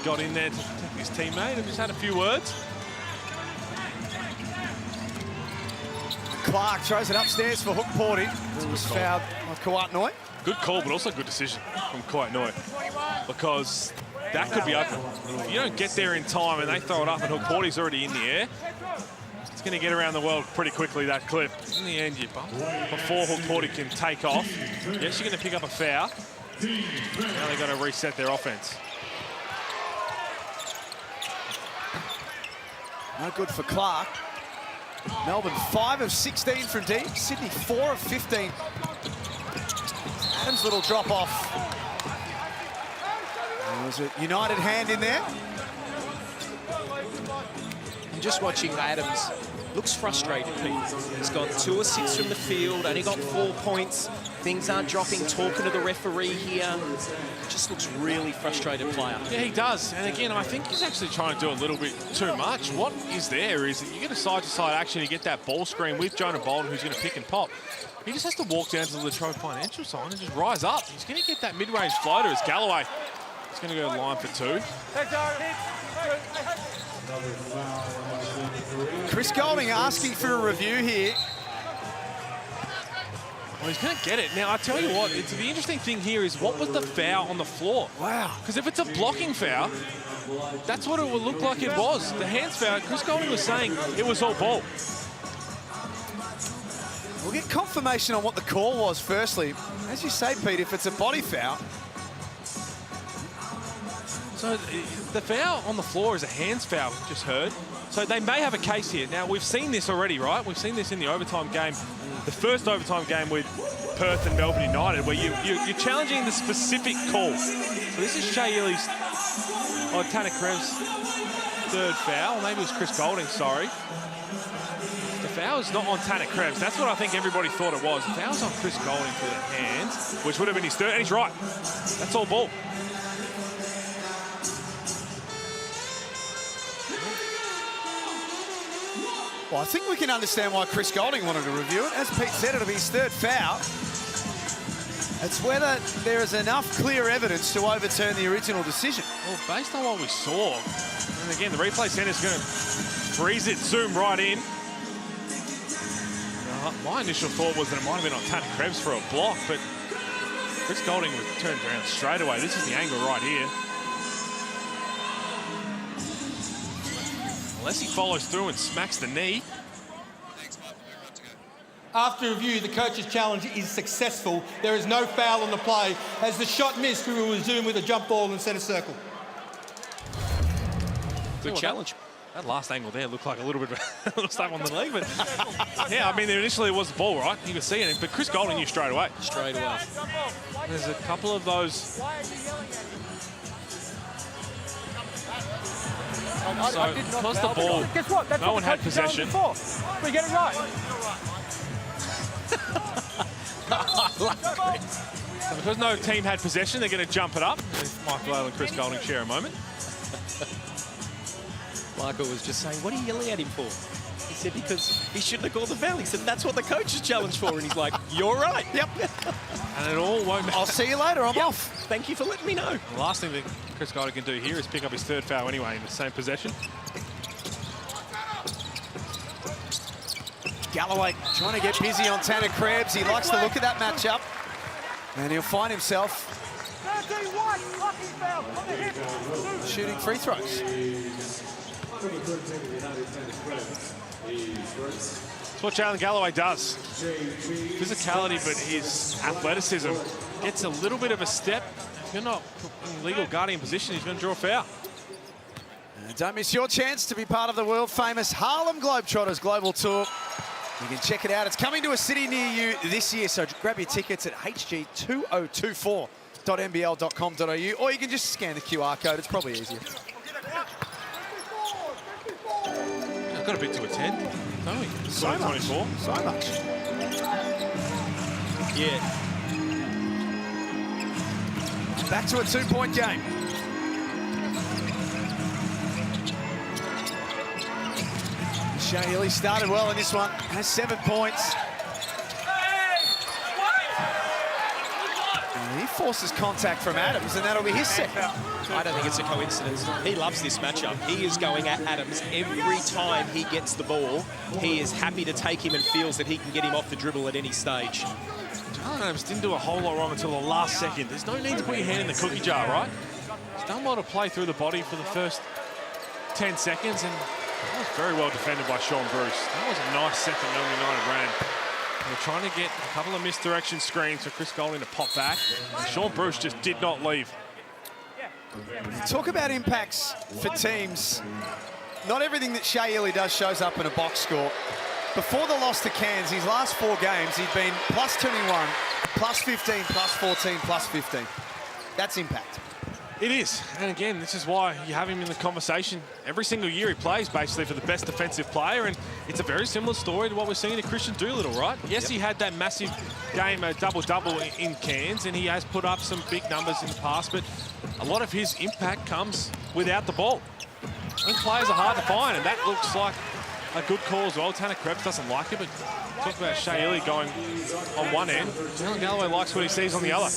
got in there to protect his teammate and just had a few words. Clark throws it upstairs for Hook-Porty. It was fouled by Kuatnoy. Good call, but also good decision from Kuatnoy, because that could be open. If you don't get there in time and they throw it up and Hook-Porty's already in the air, it's going to get around the world pretty quickly, that clip. In the end, you bump before Hook-Porty can take off. Yes, you're going to pick up a foul. Now they've got to reset their offense. No good for Clark. Melbourne 5 of 16 from deep. Sydney 4 of 15. Adams' little drop off. There was a United hand in there. I'm just watching Adams. Looks frustrated, Pete. He's gone 2 of 6 from the field, only got 4 points. Things aren't dropping, talking to the referee here. Just looks really frustrated player. Yeah, he does. And again, I think he's actually trying to do a little bit too much. What is there is that you get a side-to-side action, you get that ball screen with Jonah Bolden, who's going to pick and pop. He just has to walk down to the Latrobe Financial sign and just rise up. He's going to get that mid-range floater as Galloway. He's going to go line for 2. Chris Golding asking for a review here. Well, he's going to get it. Now, I tell you what, the interesting thing here is what was the foul on the floor? Wow. Because if it's a blocking foul, that's what it would look like it was. The hands foul, Chris Golding was saying it was all ball. We'll get confirmation on what the call was firstly. As you say, Pete, if it's a body foul. So the foul on the floor is a hands foul, we just heard. So they may have a case here. Now, we've seen this already, right? We've seen this in the overtime game, the first overtime game with Perth and Melbourne United, where you're challenging the specific call. So this is Shea Ely's, Tanner Krebs' third foul. Maybe it was Chris Golding, sorry. The foul is not on Tanner Krebs. That's what I think everybody thought it was. The foul's on Chris Golding for the hands, which would have been his third, and he's right. That's all ball. Well, I think we can understand why Chris Golding wanted to review it. As Pete said, it'll be his third foul. It's whether there is enough clear evidence to overturn the original decision. Well, based on what we saw, and again, the replay center's going to freeze it, zoom right in. My initial thought was that it might have been on Tanner Krebs for a block, but Chris Golding turned around straight away. This is the angle right here. Unless he follows through and smacks the knee. After review, the coach's challenge is successful. There is no foul on the play. As the shot missed, we will resume with a jump ball in centre circle. Good challenge. That last angle there looked like a little bit of a little stuff on the leg, but yeah, I mean, initially it was the ball, right? You could see it, but Chris Golding knew straight away. Straight away. There's a couple of those. So, because the ball, Guess what? That's no what one had possession. We get it right. So because no team had possession, they're going to jump it up. Michael Ale and Chris Golding share a moment. Michael was just saying, what are you yelling at him for? He said, because he shouldn't have called the foul. He said, that's what the coach is challenged for. And he's like, you're right. Yep. And it all won't matter. I'll see you later. I'm off. Thank you for letting me know. The last thing that Chris Golding can do here is pick up his third foul anyway in the same possession. Galloway trying to get busy on Tanner Krebs. He likes the look of that matchup. And he'll find himself shooting free throws. That's what Jalen Galloway does. Physicality, but his athleticism gets a little bit of a step. If you're not in legal guardian position, he's going to draw a foul. And don't miss your chance to be part of the world-famous Harlem Globetrotters Global Tour. You can check it out. It's coming to a city near you this year, so grab your tickets at hg2024.nbl.com.au, or you can just scan the QR code. It's probably easier. I've got a bit to attend, don't we? So much. 24. So much. Yeah. Back to a two-point game. Shea Healy started well in this one, has 7 points. And he forces contact from Adams, and that'll be his second. I don't think it's a coincidence. He loves this matchup. He is going at Adams every time he gets the ball. He is happy to take him and feels that he can get him off the dribble at any stage. Jalen Adams didn't do a whole lot wrong until the last second. There's no need to put your hand in the cookie jar, right? He's done well to play through the body for the first 10 seconds, and that was very well defended by Sean Bruce. That was a nice set that Melbourne United ran. They're trying to get a couple of misdirection screens for Chris Golding to pop back. And Sean Bruce just did not leave. Talk about impacts for teams. Not everything that Shea Healy does shows up in a box score. Before the loss to Cairns, his last 4 games, he'd been plus 21, plus 15, plus 14, plus 15. That's impact. It is, and again, this is why you have him in the conversation. Every single year he plays basically for the best defensive player, and it's a very similar story to what we're seeing to Christian Doolittle, right? Yes, he had that massive game, a double-double in Cairns, and he has put up some big numbers in the past, but a lot of his impact comes without the ball. And players are hard to find, and that looks like a good call as well. Tanner Krebs doesn't like it, but talk about Shea Healy going on one end. Jalen Galloway likes what he sees on the other.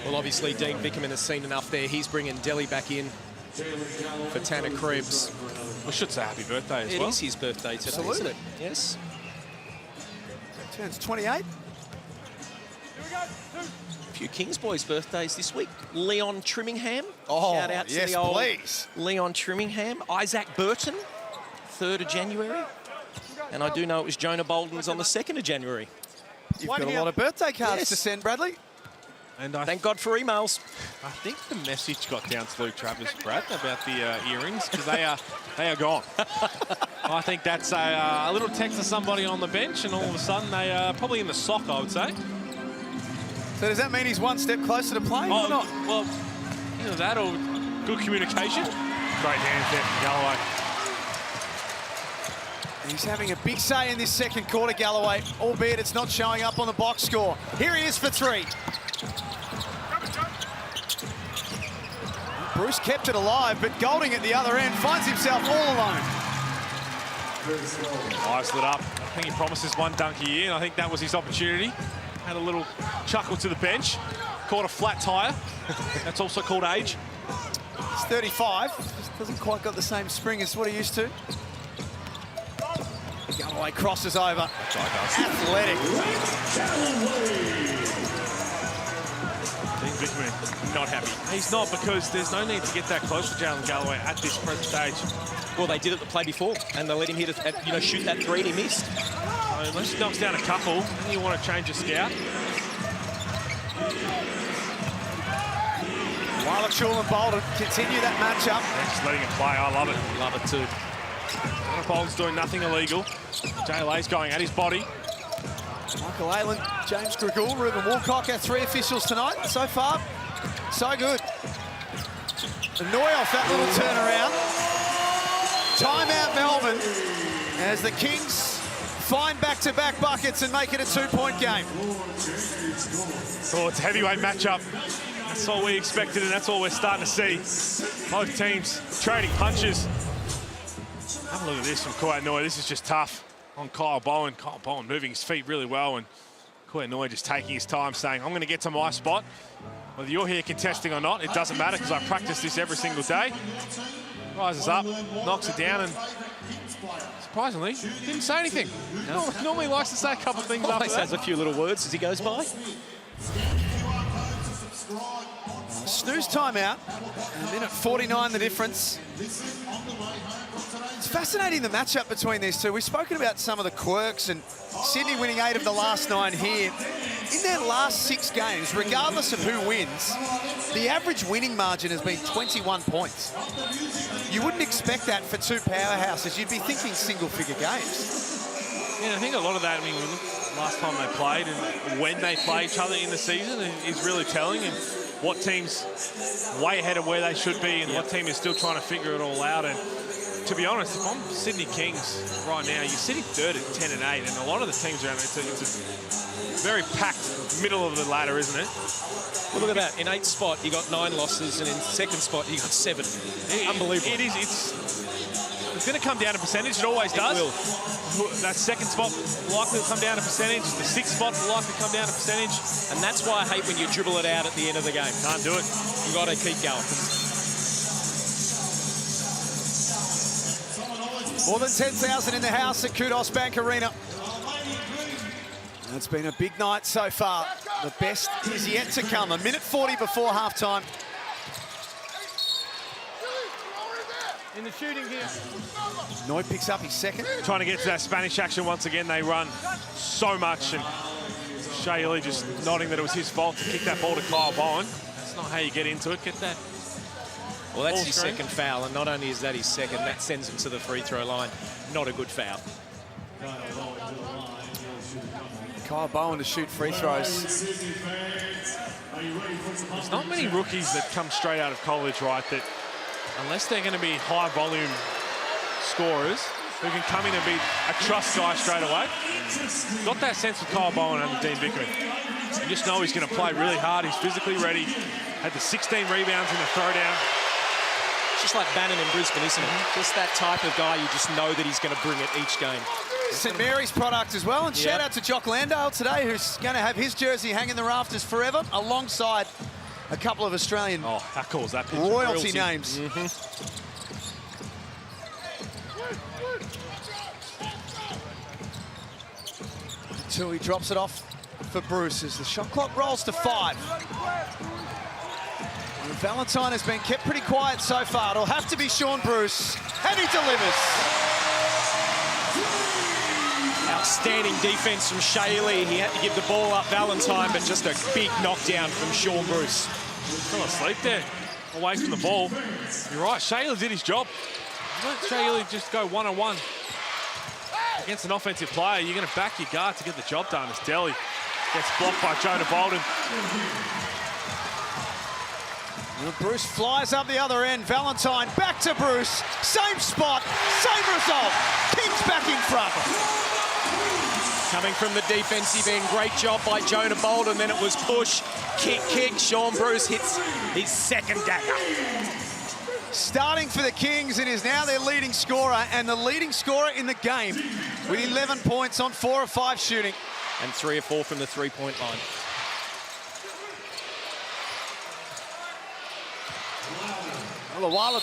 Well, obviously, Dean Vickerman has seen enough there. He's bringing Delhi back in for Tanner Krebs. We should say happy birthday as well. It is his birthday today, Absolutely. isn't it? Yes. Turns 28. A few Kings boys' birthdays this week. Leon Trimmingham. Oh, shout out to yes, the old please. Leon Trimmingham. Isaac Burton, 3rd of January. And I do know it was Jonah Bolden's on the 2nd of January. You've got a lot of birthday cards to send, Bradley. And thank God for emails. I think the message got down to Luke Travis, Brad, about the earrings, because they are gone. I think that's a little text to somebody on the bench, and all of a sudden they are probably in the sock, I would say. So does that mean he's one step closer to playing or not? Well, either that or good communication. Great hands there from Galloway. He's having a big say in this second quarter, Galloway, albeit it's not showing up on the box score. Here he is for 3. Bruce kept it alive, but Golding at the other end finds himself all alone. Eyes lit up. I think he promises one dunk a year, and I think that was his opportunity. Had a little chuckle to the bench. Caught a flat tire. That's also called age. He's 35. Just doesn't quite got the same spring as what he used to. Galloway crosses over. Athletic. Dean Bickerman not happy. He's not, because there's no need to get that close to Jalen Galloway at this present stage. Well, they did it the play before, and they let him hit it, shoot that three, and he missed. So unless he knocks down a couple, then you want to change your scout. Chul and Bolden continue that matchup. They're just letting it play. I love it. Love it too. Bolden's doing nothing illegal. JLA's going at his body. Michael Aylan, James Grigul, Ruben Woolcock, our three officials tonight. So far, so good. Annoy off that little turnaround. Timeout Melbourne as the Kings find back-to-back buckets and make it a two-point game. Oh, it's a heavyweight matchup. That's all we expected, and that's all we're starting to see. Both teams trading punches. Have a look at this from Koyanoi. This is just tough on Kyle Bowen. Kyle Bowen moving his feet really well, and Koyanoi just taking his time, saying, I'm going to get to my spot. Whether you're here contesting or not, it doesn't matter, because I practice this every single day. Rises up, knocks it down, and surprisingly, didn't say anything. No. Normally likes to say a couple of things after that. Has a few little words as he goes by. Snooze timeout. A minute 49 the difference. It's fascinating, the matchup between these two. We've spoken about some of the quirks, and Sydney winning 8 of the last 9 here. In their last 6 games, regardless of who wins, the average winning margin has been 21 points. You wouldn't expect that for two powerhouses. You'd be thinking single-figure games. Yeah, I think a lot of that, I mean, last time they played and when they play each other in the season is really telling, and what team's way ahead of where they should be and what team is still trying to figure it all out. And to be honest, if I'm Sydney Kings right now, you're sitting third at 10 and 8, and a lot of the teams around it's a very packed middle of the ladder, isn't it? Well, look at that. In 8th spot, you got 9 losses, and in 2nd spot, you got 7. Unbelievable. It is. It's going to come down to percentage. It always does. It will. That 2nd spot likely to come down to percentage. The 6th spot likely to come down to percentage. And that's why I hate when you dribble it out at the end of the game. Can't do it. You've got to keep going. More than 10,000 in the house at Kudos Bank Arena. It's been a big night so far. The best is yet to come. A minute 40 before halftime. In the shooting here. Noy picks up his second. Trying to get to that Spanish action once again. They run so much, and Shea Ely just nodding that it was his fault to kick that ball to Kyle Bowen. That's not how you get into it. Get that. Well, that's his second foul, and not only is that his second, that sends him to the free throw line. Not a good foul. Kyle Bowen to shoot free throws. There's not many rookies that come straight out of college, right, that unless they're going to be high volume scorers who can come in and be a trust guy straight away. Got that sense with Kyle Bowen under Dean Bickerman. You just know he's going to play really hard. He's physically ready. Had the 16 rebounds in the throwdown. Just like Bannon in Brisbane, isn't it? Just that type of guy, you just know that he's going to bring it each game. St Mary's product as well, and shout out to Jock Landale today, who's going to have his jersey hanging the rafters forever, alongside a couple of Australian how cool is that picture? royalty names. Tui drops it off for Bruce as the shot clock rolls to 5. And Valentine has been kept pretty quiet so far. It'll have to be Sean Bruce, and he delivers. Outstanding defense from Shea Ely. He had to give the ball up Valentine, but just a big knockdown from Sean Bruce. Fell asleep there, away from the ball. You're right, Shea Ely did his job. Let Shea Ely just go one-on-one. Against an offensive player, you're going to back your guard to get the job done. As Delhi gets blocked by Jonah Bolden. And Bruce flies up the other end. Valentine back to Bruce. Same spot, same result. Kings back in front. Coming from the defensive end, great job by Jonah Bolden. Then it was push, kick. Sean Bruce hits his second dagger. Starting for the Kings, and is now their leading scorer, and the leading scorer in the game with 11 points on 4 of 5 shooting. And 3 of 4 from the three-point line. Well, Awala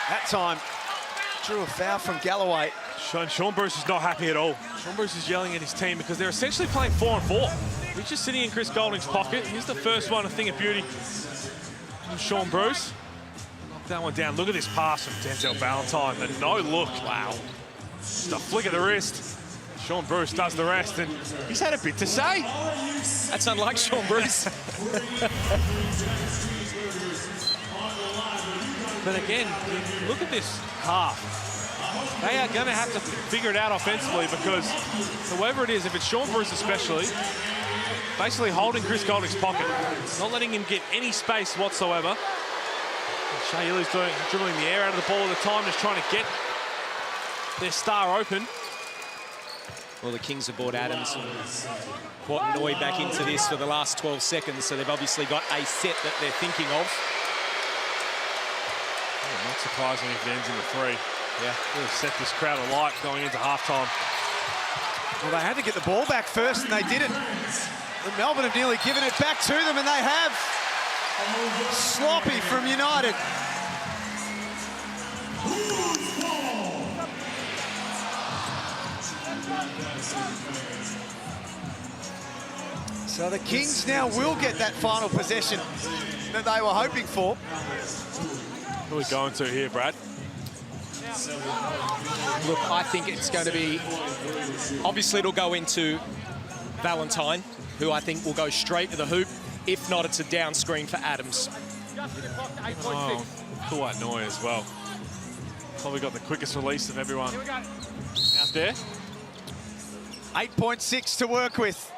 that time drew a foul from Galloway. Sean Bruce is not happy at all. Sean Bruce is yelling at his team because they're essentially playing 4-on-4. He's just sitting in Chris Golding's pocket. Here's the first one, a thing of beauty from Sean Bruce. Knock that one down. Look at this pass from Denzel Valentine. The no look. Wow. Just a flick of the wrist. Sean Bruce does the rest, and he's had a bit to say. That's unlike Sean Bruce. But again, look at this half. They are going to have to figure it out offensively because whoever it is, if it's Sean Bruce especially, basically holding Chris Golding's pocket, not letting him get any space whatsoever. Shea Illy's dribbling the air out of the ball at the time, just trying to get their star open. Well, the Kings have brought Adams, Noy back into this for the last 12 seconds, so they've obviously got a set that they're thinking of. Oh, not surprising if it ends in the 3. Yeah, really set this crowd alight going into halftime. Well, they had to get the ball back first, and they didn't. And Melbourne have nearly given it back to them, and they have. Sloppy from United. So the Kings now will get that final possession that they were hoping for. What are we going to here, Brad? Look, I think it's going to be... Obviously, it'll go into Valentine, who I think will go straight to the hoop. If not, it's a down screen for Adams. Oh, Kuwait Noy as well. Probably got the quickest release of everyone out there. 8.6 to work with.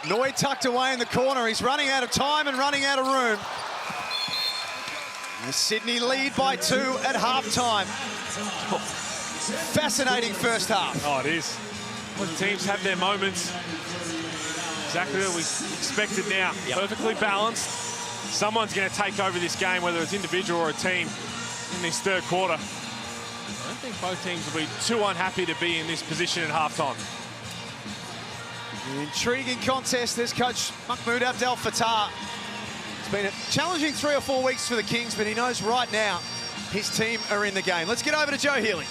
Noy tucked away in the corner. He's running out of time and running out of room. The Sydney lead by 2 at halftime. Fascinating first half. Oh, it is. Well, teams have their moments. Exactly what we expected now. Yep. Perfectly balanced. Someone's going to take over this game, whether it's individual or a team, in this third quarter. I don't think both teams will be too unhappy to be in this position at halftime. An intriguing contest, this coach Mahmoud Abdel Fattah. It's been a challenging 3 or 4 weeks for the Kings, but he knows right now his team are in the game. Let's get over to Joe Healy.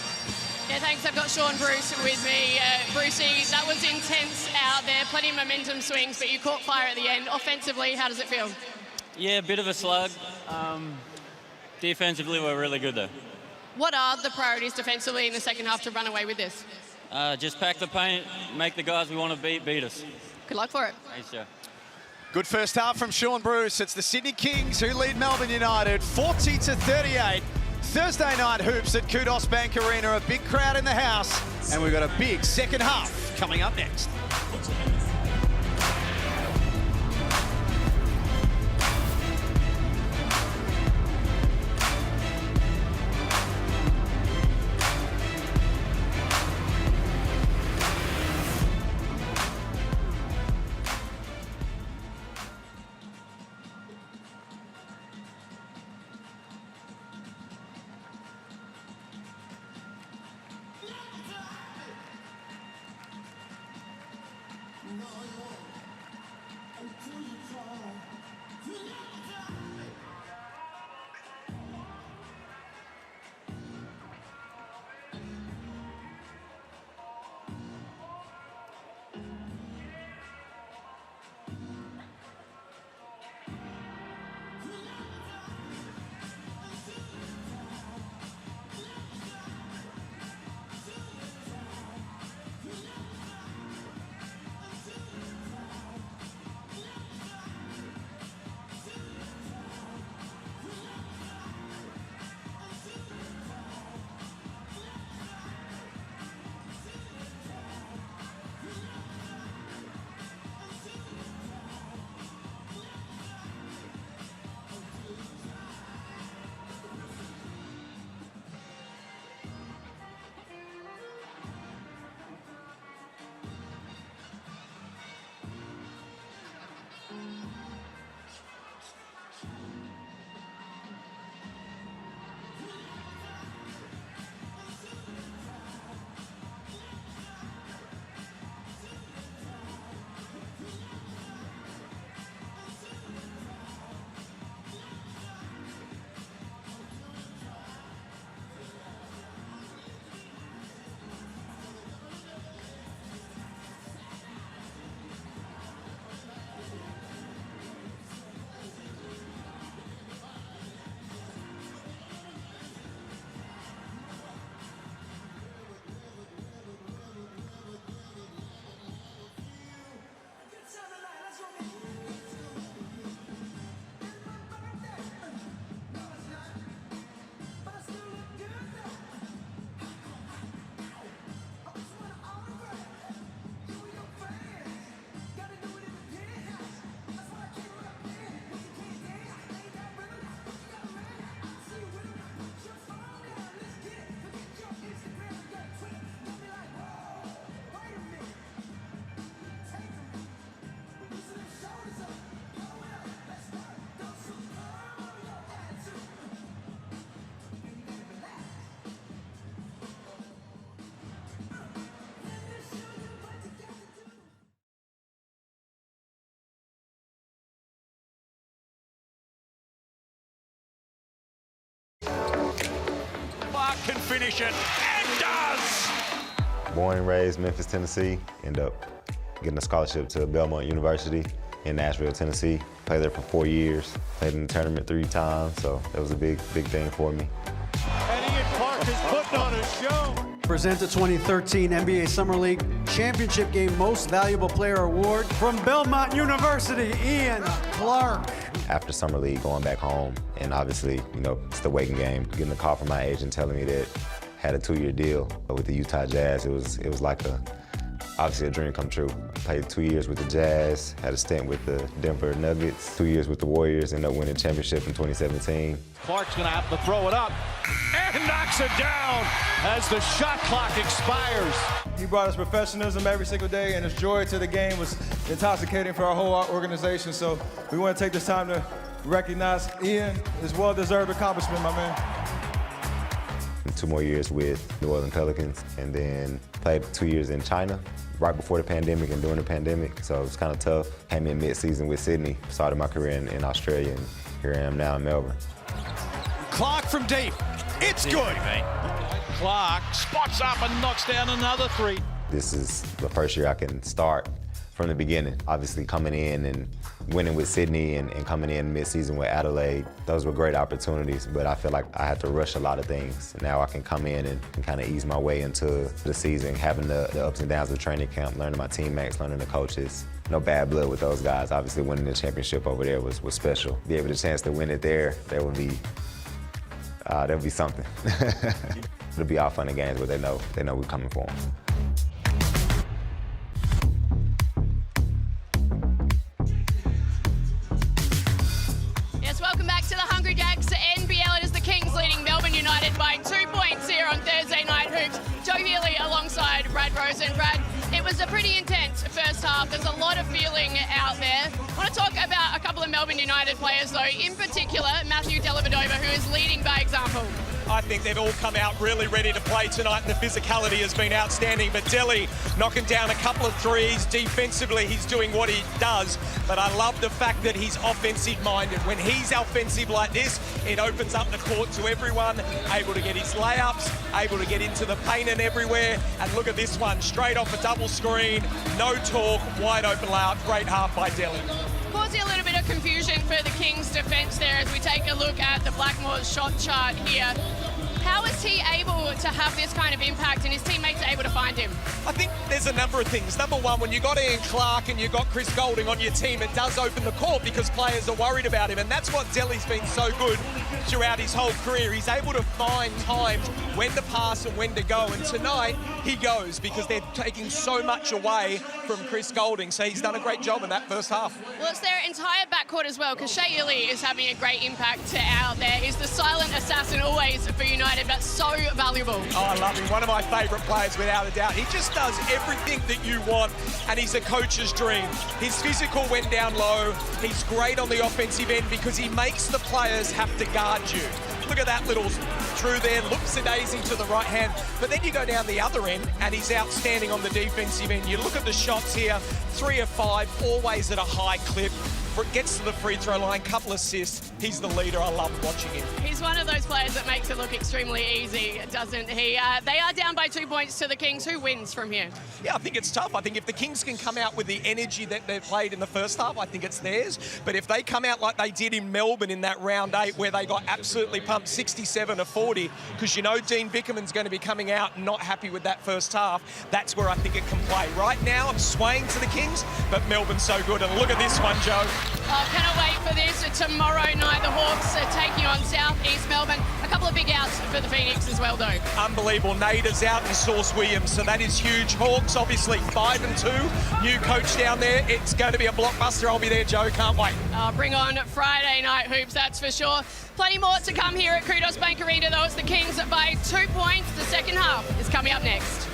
Yeah, thanks. I've got Sean Bruce with me. Brucey, that was intense out there. Plenty of momentum swings, but you caught fire at the end. Offensively, how does it feel? Yeah, a bit of a slug. Defensively, we're really good, though. What are the priorities defensively in the second half to run away with this? Just pack the paint, make the guys we want to beat us. Good luck for it. Thanks, Joe. Good first half from Sean Bruce. It's the Sydney Kings who lead Melbourne United 40-38. Thursday night hoops at Kudos Bank Arena. A big crowd in the house. And we've got a big second half coming up next. finish it, and does! Born and raised Memphis, Tennessee. Ended up getting a scholarship to Belmont University in Nashville, Tennessee. Played there for 4 years. Played in the tournament 3 times, so that was a big thing for me. And Ian Clark is putting on a show. Present the 2013 NBA Summer League Championship Game Most Valuable Player Award from Belmont University, Ian Clark. After Summer League, going back home, and obviously, you know, it's the waiting game. Getting a call from my agent telling me that I had a 2-year deal with the Utah Jazz. It was like obviously a dream come true. Played 2 years with the Jazz, had a stint with the Denver Nuggets, 2 years with the Warriors, ended up winning a championship in 2017. Clark's going to have to throw it up and knocks it down as the shot clock expires. He brought us professionalism every single day, and his joy to the game was intoxicating for our whole organization. So we want to take this time to recognize Ian, his well-deserved accomplishment, my man. 2 more years with New Orleans Pelicans, and then played 2 years in China right before the pandemic and during the pandemic, so it was kind of tough. Came in mid-season with Sydney, started my career in Australia, and here I am now in Melbourne. Clark from deep. It's good. Clark spots up and knocks down another 3. This is the first year I can start from the beginning. Obviously coming in and winning with Sydney and coming in mid-season with Adelaide, those were great opportunities, but I feel like I had to rush a lot of things. Now I can come in and kind of ease my way into the season, having the ups and downs of training camp, learning my teammates, learning the coaches. No bad blood with those guys. Obviously winning the championship over there was special. Be able to chance to win it there, that would be something. It'll be all fun and games, but they know we're coming for them. Yes, welcome back to the Hungry Jacks NBL. It is the Kings leading Melbourne United by 2 points here on Thursday Night Hoops. Joe Healy alongside Brad Rosen. Brad, it was a pretty intense first half. There's a lot of feeling out there. I want to talk about a couple of Melbourne United players, though, in particular, Matthew Dellavedova, who is leading by example. I think they've all come out really ready to play tonight, and the physicality has been outstanding. But Delly knocking down a couple of threes. Defensively, he's doing what he does. But I love the fact that he's offensive-minded. When he's offensive like this, it opens up the court to everyone, able to get his layups, able to get into the paint and everywhere. And look at this one, straight off a double screen, no talk, wide open layup. Great half by Delly. Causing a little bit of confusion for the Kings defence there as we take a look at the Blackmore's shot chart here. How is he able to have this kind of impact and his teammates are able to find him? I think there's a number of things. Number one, when you've got Ian Clark and you've got Chris Goulding on your team, it does open the court because players are worried about him, and that's what Delly's been so good throughout his whole career. He's able to find times when to pass and when to go, and tonight he goes because they're taking so much away from Chris Goulding, so he's done a great job in that first half. Well, it's their entire backcourt as well, because Shea Ili is having a great impact out there. He's the silent assassin always for United, but so valuable. Oh, I love him. One of my favourite players, without a doubt. He just does everything that you want, and he's a coach's dream. His physical went down low. He's great on the offensive end because he makes the players have to guard you. Look at that little through there, looks amazing to the right hand. But then you go down the other end, and he's outstanding on the defensive end. You look at the shots here, 3 of 5, always at a high clip. Gets to the free throw line, couple assists. He's the leader. I love watching him. He's one of those players that makes it look extremely easy, doesn't he? They are down by 2 points to the Kings. Who wins from here? Yeah, I think it's tough. I think if the Kings can come out with the energy that they've played in the first half, I think it's theirs. But if they come out like they did in Melbourne in that round 8 where they got absolutely pumped 67-40, because you know Dean Vickerman's going to be coming out not happy with that first half, that's where I think it can play. Right now, I'm swaying to the Kings, but Melbourne's so good. And look at this one, Joe. Oh, cannot wait for this. Tomorrow night, the Hawks are taking on South East Melbourne. A couple of big outs for the Phoenix as well, though. Unbelievable. Nader's out and Source Williams, so that is huge. Hawks, obviously, 5-2. New coach down there. It's going to be a blockbuster. I'll be there, Joe. Can't wait. Bring on Friday night hoops, that's for sure. Plenty more to come here at Kudos Bank Arena, though. It's the Kings by 2 points. The second half is coming up next.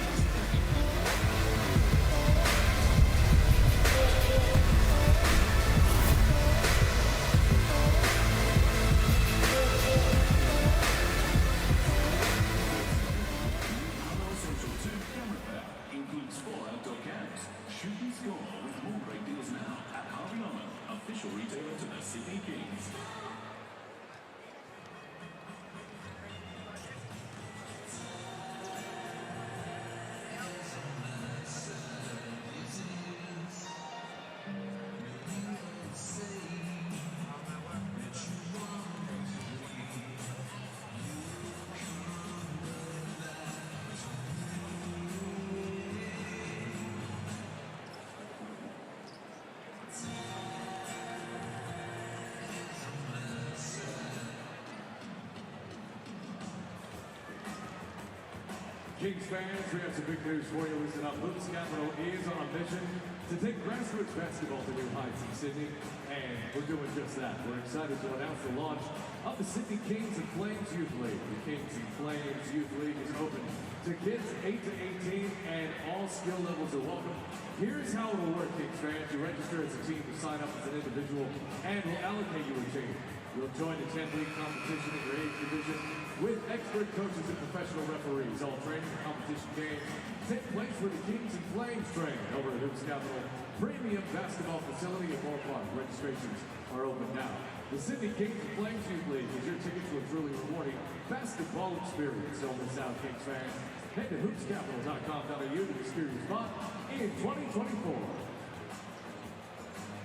Kings fans, we have some big news for you. Listen up, Hoops Capital is on a mission to take grassroots basketball to new heights in Sydney, and we're doing just that. We're excited to announce the launch of the Sydney Kings and Flames Youth League. The Kings and Flames Youth League is open to kids 8 to 18, and all skill levels are welcome. Here's how it will work, Kings fans. You register as a team to sign up as an individual, and we'll allocate you a team. You'll join the 10-league competition in your age division with expert coaches and professional referees. All training and competition games take place where the Kings and Flames train over at Hoops Capital Premium Basketball Facility in Moore Park. Registrations are open now. The Sydney Kings and Flames Youth League is your ticket to a truly rewarding basketball experience. Don't miss out, Kings fans. Head to hoopscapital.com.au to secure your spot in 2024.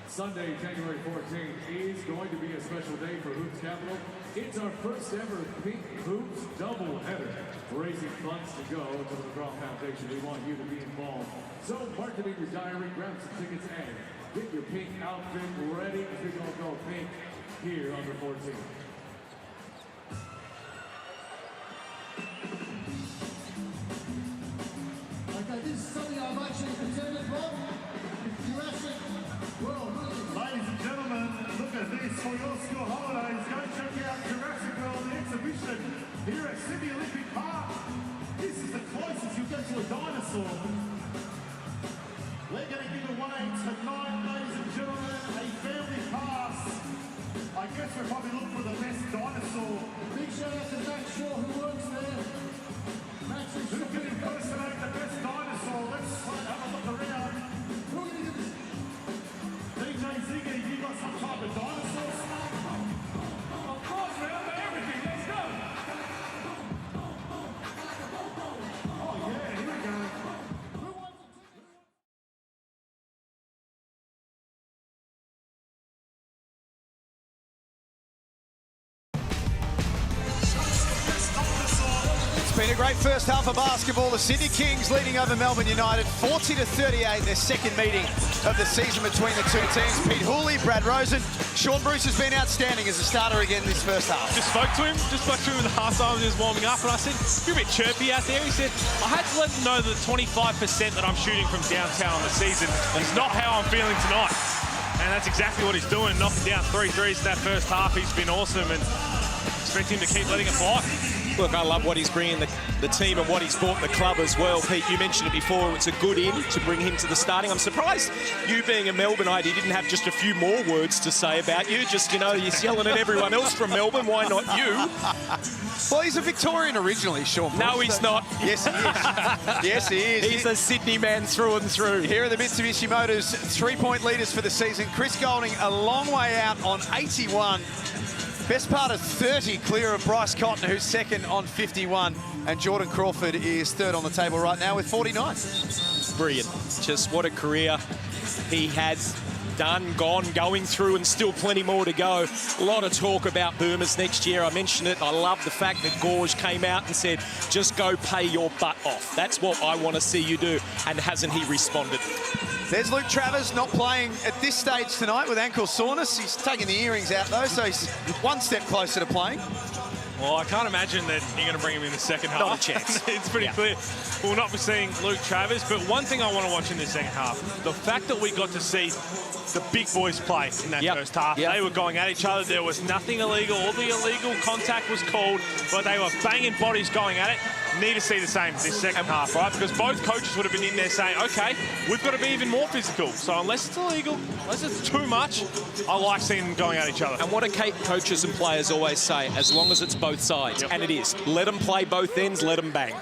Sunday, January 14th is going to be a special day for Hoops Capital. It's our first ever Pink Hoops doubleheader, raising funds to go to the McGraw Foundation. We want you to be involved. So mark it in your diary, grab some tickets, and get your pink outfit ready because we're going to go pink here on the 14th. Okay, this is something I'm actually concerned about. Jurassic World. Ladies and gentlemen, look at this for your school holidays. Go check out Jurassic World the exhibition here at Sydney Olympic Park. This is the closest you'll get to a dinosaur. We're going to give away tonight, ladies and gentlemen, a family pass. I guess we're probably looking for the best dinosaur. Big shout out to Max Shaw who works there. Max is who can impersonate the best dinosaur? Let's have a look around. Who are you going to do? DJ Ziggy, you got some type of dinosaur snack? Of course, man, I've got everything. Let's go. Oh, yeah, here we go. It's been a great first half of basketball. The Sydney Kings leading over Melbourne United 40-38, their second meeting of the season between the two teams. Pete Hooley, Brad Rosen. Sean Bruce has been outstanding as a starter again this first half. Just spoke to him in the half-time when he was warming up, and I said, you're a bit chirpy out there. He said, I had to let him know that the 25% that I'm shooting from downtown on the season is not how I'm feeling tonight. And that's exactly what he's doing, knocking down 3 threes in that first half. He's been awesome, and expect him to keep letting it fly. Look, I love what he's bringing the team and what he's brought the club as well. Pete, you mentioned it before, it's a good in to bring him to the starting. I'm surprised you being a Melbourneite, he didn't have just a few more words to say about you. Just, you know, you're yelling at everyone else from Melbourne. Why not you? Well, he's a Victorian originally, Sean Bruce. No, he's not. Yes, he is. Yes, he is. He's a Sydney man through and through. Here are the Mitsubishi Motors 3-point leaders for the season. Chris Golding a long way out on 81. Best part of 30 clear of Bryce Cotton, who's second on 51. And Jordan Crawford is third on the table right now with 49. Brilliant. Just what a career he has done, going through, and still plenty more to go. A lot of talk about Boomers next year. I mentioned it. I love the fact that Gorge came out and said, just go pay your butt off. That's what I want to see you do. And hasn't he responded? There's Luke Travers not playing at this stage tonight with ankle soreness. He's taking the earrings out, though, so he's one step closer to playing. Well, I can't imagine that you're going to bring him in the second half. Not a chance. It's pretty clear. We'll not be seeing Luke Travers, but one thing I want to watch in the second half, the fact that we got to see the big boys play in that first half. They were going at each other. There was nothing illegal. All the illegal contact was called, but they were banging bodies going at it. Need to see the same this second half, right? Because both coaches would have been in there saying, okay, we've got to be even more physical. So unless it's illegal, unless it's too much, I like seeing them going at each other. And what do coaches and players always say? As long as it's both sides. And it is. Let them play both ends, let them bang.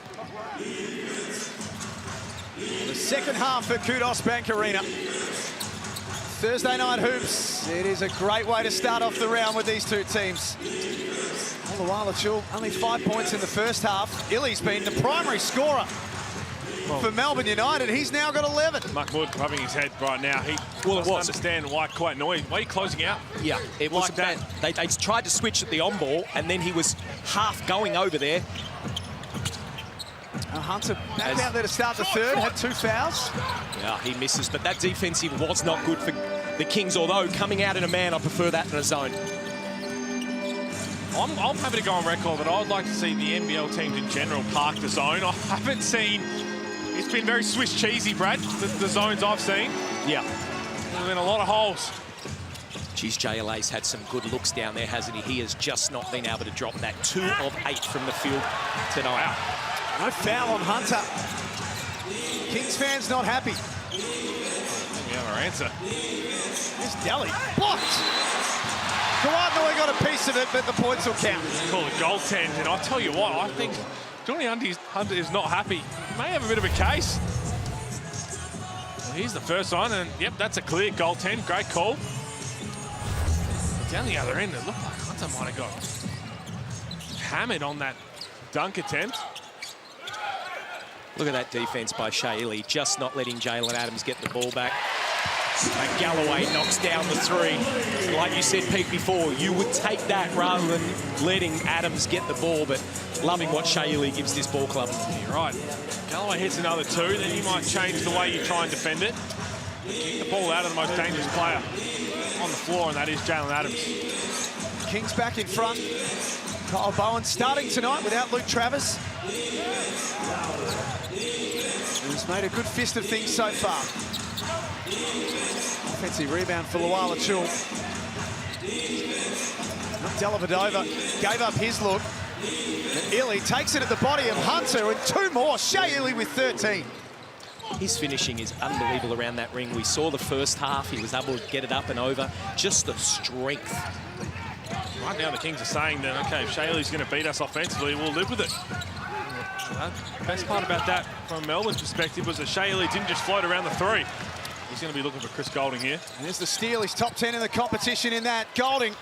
The second half at Kudos Bank Arena. Thursday night hoops. It is a great way to start off the round with these two teams. All the while, it's only 5 points in the first half. Illy's been the primary scorer for Melbourne United. He's now got 11. Mahmoud rubbing his head right now. He doesn't understand why quite annoying. Why are you closing out? Yeah, it was like that. They tried to switch at the on ball, and then he was half going over there. Hunter back out there to start the third, had 2 fouls. Yeah, he misses, but that defensive was not good for the Kings, although coming out in a man, I prefer that in a zone. I'm happy to go on record that I would like to see the NBL teams in general park the zone. I haven't seen... It's been very Swiss cheesy, Brad, the zones I've seen. Yeah. There's been a lot of holes. Geez, JLA's had some good looks down there, hasn't he? He has just not been able to drop that 2 of 8 from the field tonight. Wow. No foul on Hunter. Kings fans not happy. We have our answer. Here's Delhi. Blocked. Kawhi got a piece of it, but the points will count. Call it goaltend, and I'll tell you what, I think Johnny Hunter is not happy. He may have a bit of a case. Well, here's the first one, and yep, that's a clear goaltend. Great call. Down the other end, it looked like Hunter might have got hammered on that dunk attempt. Look at that defense by Shaili, just not letting Jalen Adams get the ball back. And Galloway knocks down the 3. Like you said, Pete, before, you would take that rather than letting Adams get the ball, but loving what Shaili gives this ball club. You're right. Galloway hits another 2, then you might change the way you try and defend it. Keep the ball out of the most dangerous player on the floor, and that is Jalen Adams. Kings back in front. Kyle Bowen starting tonight without Luke Travers. He's made a good fist of things so far. Offensive rebound for Luala Chul. Dellavedova gave up his look. But Illy takes it at the body of Hunter, and 2 more. Shea Illy with 13. His finishing is unbelievable around that ring. We saw the first half. He was able to get it up and over. Just the strength. Right now, the Kings are saying that, okay, if Shaylee's going to beat us offensively, we'll live with it. The best part about that, from Melbourne's perspective, was that Shaili didn't just float around the 3. He's going to be looking for Chris Golding here. And there's the steal. He's top 10 in the competition in that. Golding.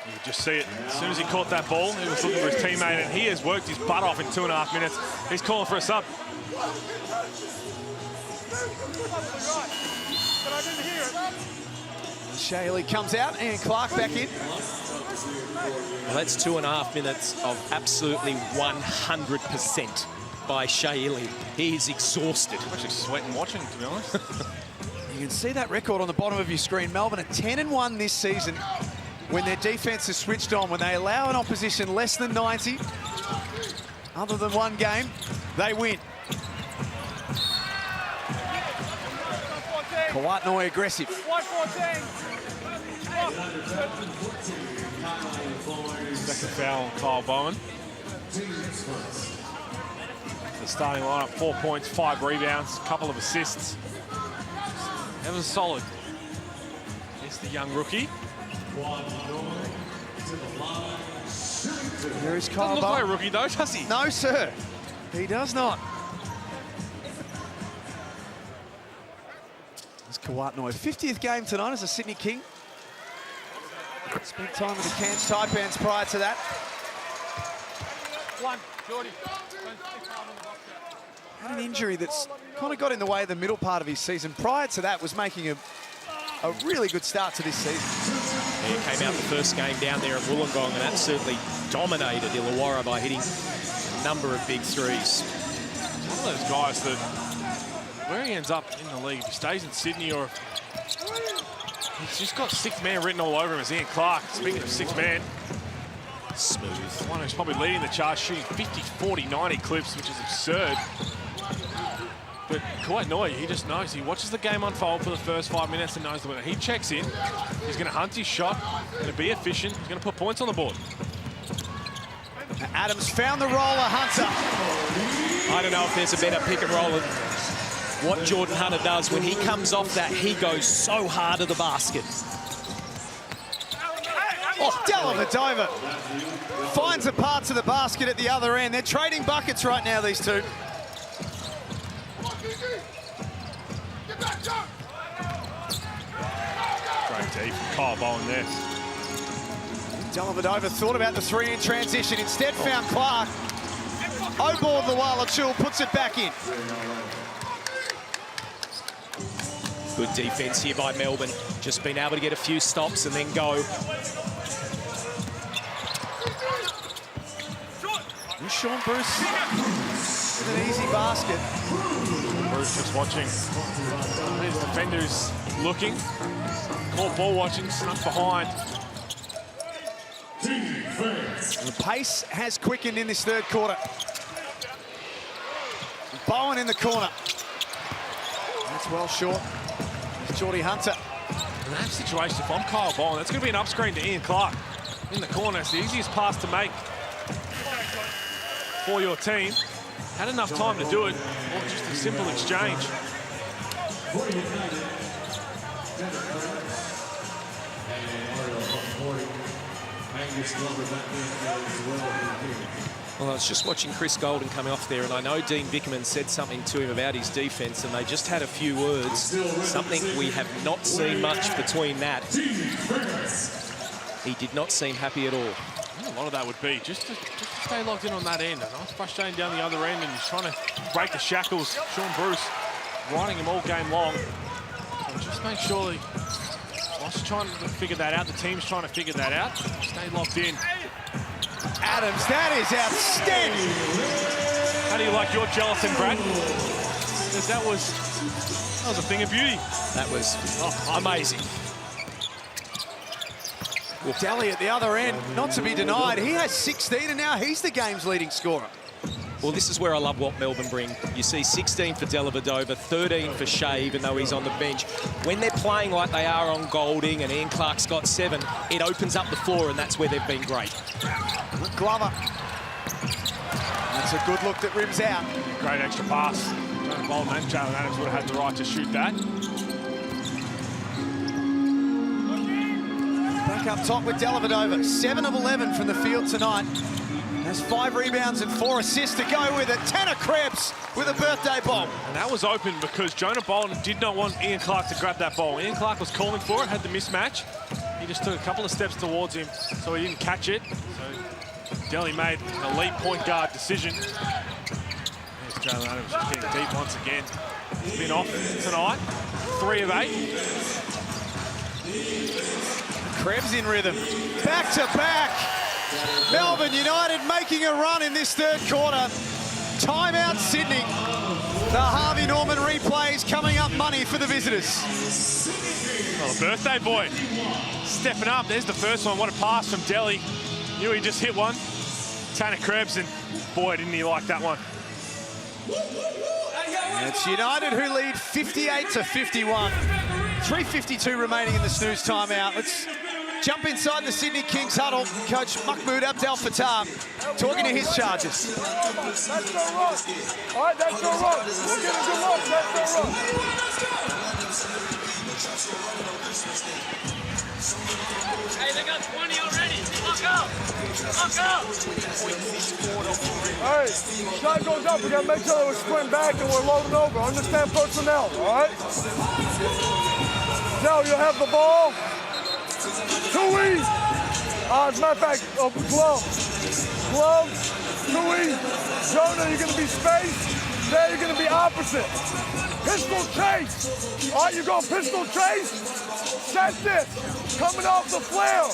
You could just see it. As soon as he caught that ball, he was looking for his teammate, and he has worked his butt off in 2.5 minutes. He's calling for a sub. Shaili comes out, and Clark back in. Well, that's 2.5 minutes of absolutely 100% by Shaili. He is exhausted. I'm actually sweating watching, to be honest. You can see that record on the bottom of your screen. Melbourne at 10-1 this season when their defense is switched on. When they allow an opposition less than 90, other than one game, they win. Kawatnoy aggressive. Second foul on Kyle Bowen. The starting lineup, 4 points, 5 rebounds, a couple of assists. That was solid. It's the young rookie. There is Doesn't Kyle look Bowen. like a rookie though, does he? No, sir. He does not. It's Kawatnoy. 50th game tonight as a Sydney King. Spent time with the Cairns Taipans prior to that. Had an injury that's kind of got in the way of the middle part of his season. Prior to that was making a really good start to this season. He came out the first game down there at Wollongong and absolutely dominated Illawarra by hitting a number of big 3s. One of those guys that, where he ends up in the league, if he stays in Sydney or he's just got 6th man written all over him as Ian Clark. Speaking of 6th man, smooth. One who's probably leading the charge, shooting 50, 40, 90 clips, which is absurd. But Kawatnoy, he just knows. He watches the game unfold for the first 5 minutes and knows the winner. He checks in. He's going to hunt his shot, going to be efficient. He's going to put points on the board. Adams found the roller, Hunter. I don't know if there's a better pick and roll than what Jordan Hunter does. When he comes off that, he goes so hard at the basket. Oh, Dellavedova finds the parts of the basket at the other end. They're trading buckets right now, these two. Great D from Kyle Bowen there. Dellavedova thought about the 3 in transition, instead found Clark. O-ball Luala Chul puts it back in. Good defense here by Melbourne. Just been able to get a few stops and then go. And Sean Bruce with an easy basket. Bruce just watching. His defenders looking. Caught ball watching, snuck behind. And the pace has quickened in this third quarter. Bowen in the corner. That's well short. It's Geordie Hunter. In that situation, if I'm Kyle Bowen, that's going to be an up screen to Ian Clark in the corner. It's the easiest pass to make for your team. Had enough time to do it, or just a simple exchange. Well, I was just watching Chris Golden come off there, and I know Dean Vickerman said something to him about his defence, and they just had a few words, something we have not seen much between that. He did not seem happy at all. A lot of that would be just to stay locked in on that end. And I was frustrating down the other end, and he's trying to break the shackles. Sean Bruce riding him all game long. So just make sure he was trying to figure that out. The team's trying to figure that out. Stay locked in. Adams, that is outstanding. How do you like your gelatin, Brad? That was a thing of beauty. That was amazing. Well, Daly at the other end, not to be denied. He has 16, and now he's the game's leading scorer. Well, this is where I love what Melbourne bring. You see 16 for Dellavedova, 13 for Shea, even though he's on the bench. When they're playing like they are on Golding and Ian Clark's got 7, it opens up the floor, and that's where they've been great. Glover. That's a good look that rims out. Great extra pass. Jonah Bolton and Jalen Adams would have had the right to shoot that. Back up top with Dellavedova. 7 of 11 from the field tonight. Has 5 rebounds and 4 assists to go with it. Tanner Krebs with a birthday bomb. And that was open because Jonah Bolton did not want Ian Clark to grab that ball. Ian Clark was calling for it, had the mismatch. He just took a couple of steps towards him, so he didn't catch it. So Delhi made an elite point guard decision. There's Jalen Adams just getting deep once again. He's been off tonight, 3 of 8. Krebs in rhythm. Back to back. Melbourne United making a run in this third quarter. Timeout Sydney. The Harvey Norman replays coming up money for the visitors. Well, a birthday boy stepping up. There's the first one. What a pass from Delhi. Knew he just hit one. Tanner Krebs, and boy, didn't he like that one. And it's United who lead 58-51. 3:52 remaining in the snooze timeout. Let's jump inside the Sydney Kings huddle. Coach Mahmoud Abdel Fattah talking to his charges. That's no run. All right, that's no run. We'll get a good look. That's no run. Hey, they got 20 already. Look up. Look up. All right, shot goes up. We got to make sure that we're sprint back and we're loading over. Understand personnel, all right? Now you'll have the ball. 2 east. As a matter of fact, glove. Glove, 2 east. Jonah, you're going to be spaced. There, you're going to be opposite. Pistol chase. All right, you're going pistol chase. Set this. Coming off the flare.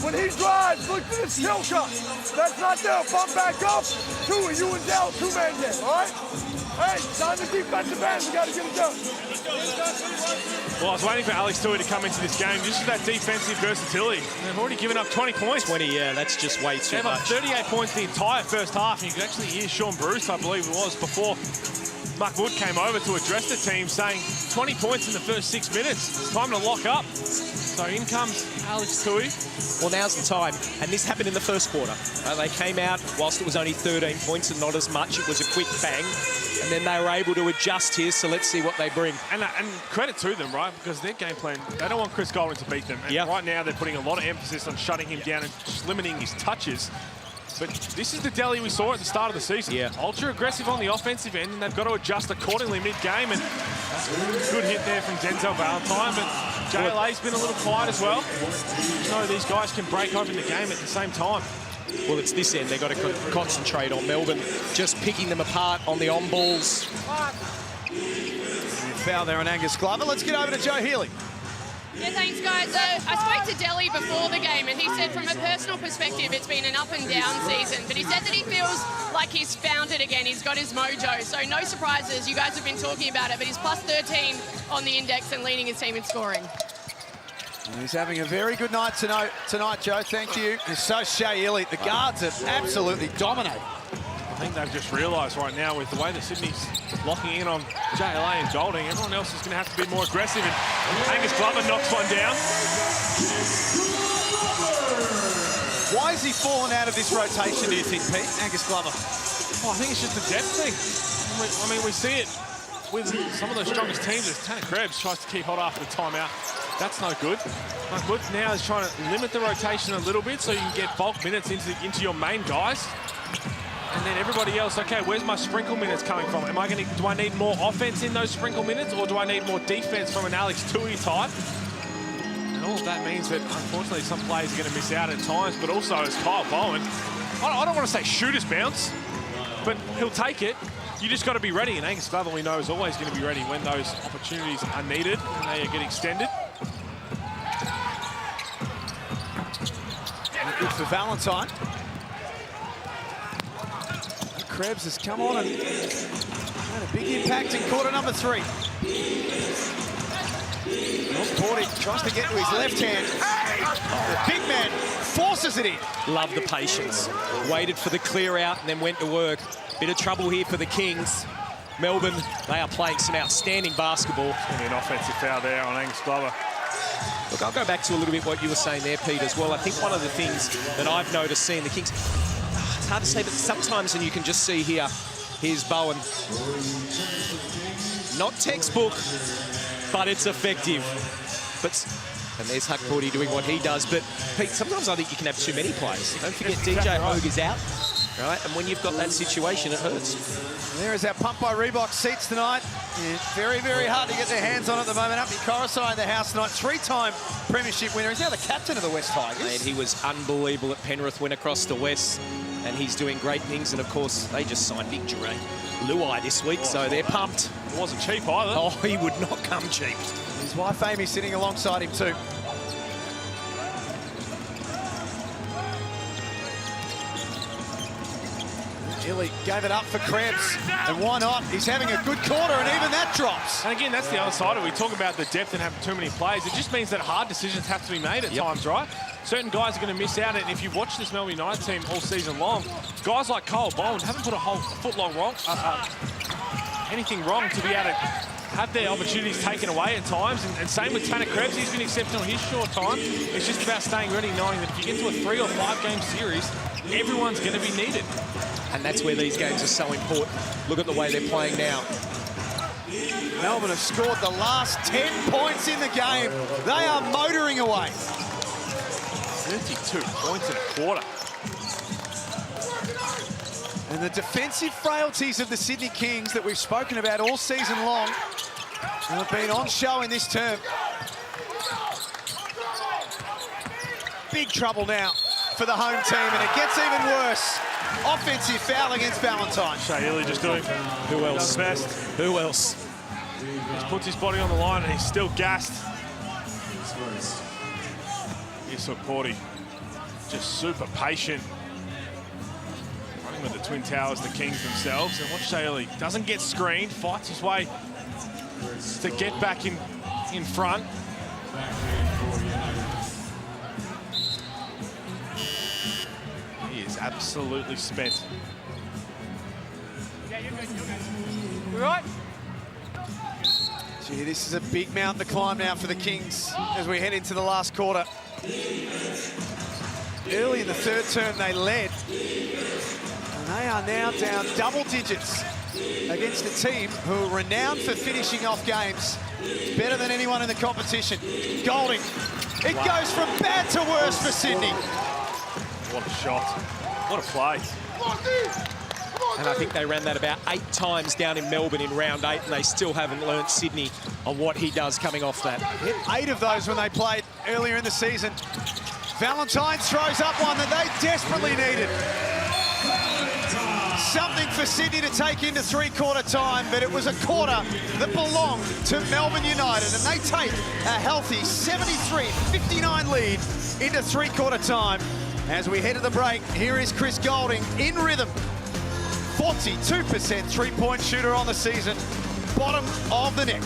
When he drives, look at this tilt cut. That's not there. Bump back up. 2, you and Dell, 2-man game, all right? Hey, sign the defensive end. We got to get it done. Well, I was waiting for Alex Tui to come into this game just for that defensive versatility. They've already given up 20 points. 20, yeah, that's just way too much. They've 38 points the entire first half, and you could actually hear Sean Bruce, I believe it was, before Mahmoud came over to address the team, saying 20 points in the first 6 minutes. It's time to lock up. So in comes Alex Tui. Well, now's the time, and this happened in the first quarter. They came out, whilst it was only 13 points and not as much, it was a quick bang, and then they were able to adjust here, so let's see what they bring. And credit to them, right, because their game plan, they don't want Chris Golden to beat them. And right now they're putting a lot of emphasis on shutting him down and just limiting his touches. But this is the Delhi we saw at the start of the season. Yeah. Ultra aggressive on the offensive end, and they've got to adjust accordingly mid-game. And good hit there from Denzel Valentine, but JLA's been a little quiet as well. You know, these guys can break open the game at the same time. Well, it's this end. They've got to concentrate on Melbourne, just picking them apart on the on-balls. Foul there on Angus Glover. Let's get over to Joe Healy. Yeah, thanks, guys. I spoke to Delhi before the game, and he said from a personal perspective, it's been an up and down season. But he said that he feels like he's found it again. He's got his mojo. So no surprises. You guys have been talking about it, but he's plus 13 on the index and leading his team in scoring. He's having a very good night tonight, Joe. Thank you. And so Shea Ely. The guards have absolutely dominated. I think they've just realised right now with the way that Sydney's locking in on JLA and Golding, everyone else is going to have to be more aggressive. And Angus Glover knocks one down. Why is he fallen out of this rotation, do you think, Pete? Angus Glover. Oh, I think it's just a depth thing. I mean, we see it with some of the strongest teams. As Tanner Krebs tries to keep hot after the timeout. That's no good. Not good. Now he's trying to limit the rotation a little bit so you can get bulk minutes into your main guys. And then everybody else, okay, where's my sprinkle minutes coming from? Do I need more offense in those sprinkle minutes, or do I need more defense from an Alex Tui type? And all of that means that, unfortunately, some players are going to miss out at times, but also as Kyle Bowen, I don't want to say shooter's bounce, but he'll take it. You just got to be ready, and Angus Glover, we know, is always going to be ready when those opportunities are needed and they get extended. Good for Valentine. Krebs has come on and had a big impact in quarter number 3. Porty tries to get to his left hand. The big man forces it in. Love the patience. Waited for the clear out and then went to work. Bit of trouble here for the Kings. Melbourne, they are playing some outstanding basketball. It's going to be an offensive foul there on Angus Glover. Look, I'll go back to a little bit what you were saying there, Pete, as well. I think one of the things that I've noticed seeing the Kings, it's hard to say, but sometimes, and you can just see here, here's Bowen. Not textbook, but it's effective. And there's Huck Porty doing what he does. But, Pete, sometimes I think you can have too many players. Don't forget DJ Hogue is out, right? And when you've got that situation, it hurts. There is our pump by Reebok seats tonight. It's very, very hard to get their hands on at the moment. Uppy Coruscant in the house tonight. 3-time premiership winner. He's now the captain of the West Tigers. And he was unbelievable at Penrith, went across the West, and he's doing great things. And, of course, they just signed Big Jermaine Luai this week, so they're pumped. It wasn't cheap either. Oh, he would not come cheap. His wife Amy sitting alongside him too. Illy gave it up for Krebs, and why not? He's having a good quarter, and even that drops. And again, that's the other side of it. We talk about the depth and having too many players. It just means that hard decisions have to be made at times, right? Certain guys are going to miss out, and if you've watched this Melbourne United team all season long, guys like Kyle Bowen haven't put a whole foot long wrong, anything wrong to be able to have their opportunities taken away at times. And same with Tanner Krebs. He's been exceptional his short time. It's just about staying ready, knowing that if you get to a 3 or 5 game series, everyone's going to be needed. And that's where these games are so important. Look at the way they're playing now. Melbourne have scored the last 10 points in the game. They are motoring away. 32 points in a quarter. And the defensive frailties of the Sydney Kings that we've spoken about all season long have been on show in this term. Big trouble now for the home team, and it gets even worse. Offensive foul against Valentine. Shea Ely just doing who else? Best. Who else? Just puts his body on the line and he's still gassed. Here's Porty, just super patient. Running with the Twin Towers, the Kings themselves. And watch Shea Ely, doesn't get screened, fights his way to get back in front. He is absolutely spent. You right? Gee, this is a big mountain to climb now for the Kings as we head into the last quarter. Early in the third term, they led. And they are now down double digits against a team who are renowned for finishing off games better than anyone in the competition. Golding. It goes from bad to worse for Sydney. What a shot. What a play. And I think they ran that about 8 times down in Melbourne in round 8, and they still haven't learnt Sydney on what he does coming off that. Hit 8 of those when they played earlier in the season. Valentine throws up one that they desperately needed. Something for Sydney to take into three-quarter time, but it was a quarter that belonged to Melbourne United, and they take a healthy 73-59 lead into three-quarter time. As we head to the break, here is Chris Golding in rhythm. 42% three-point shooter on the season, bottom of the net.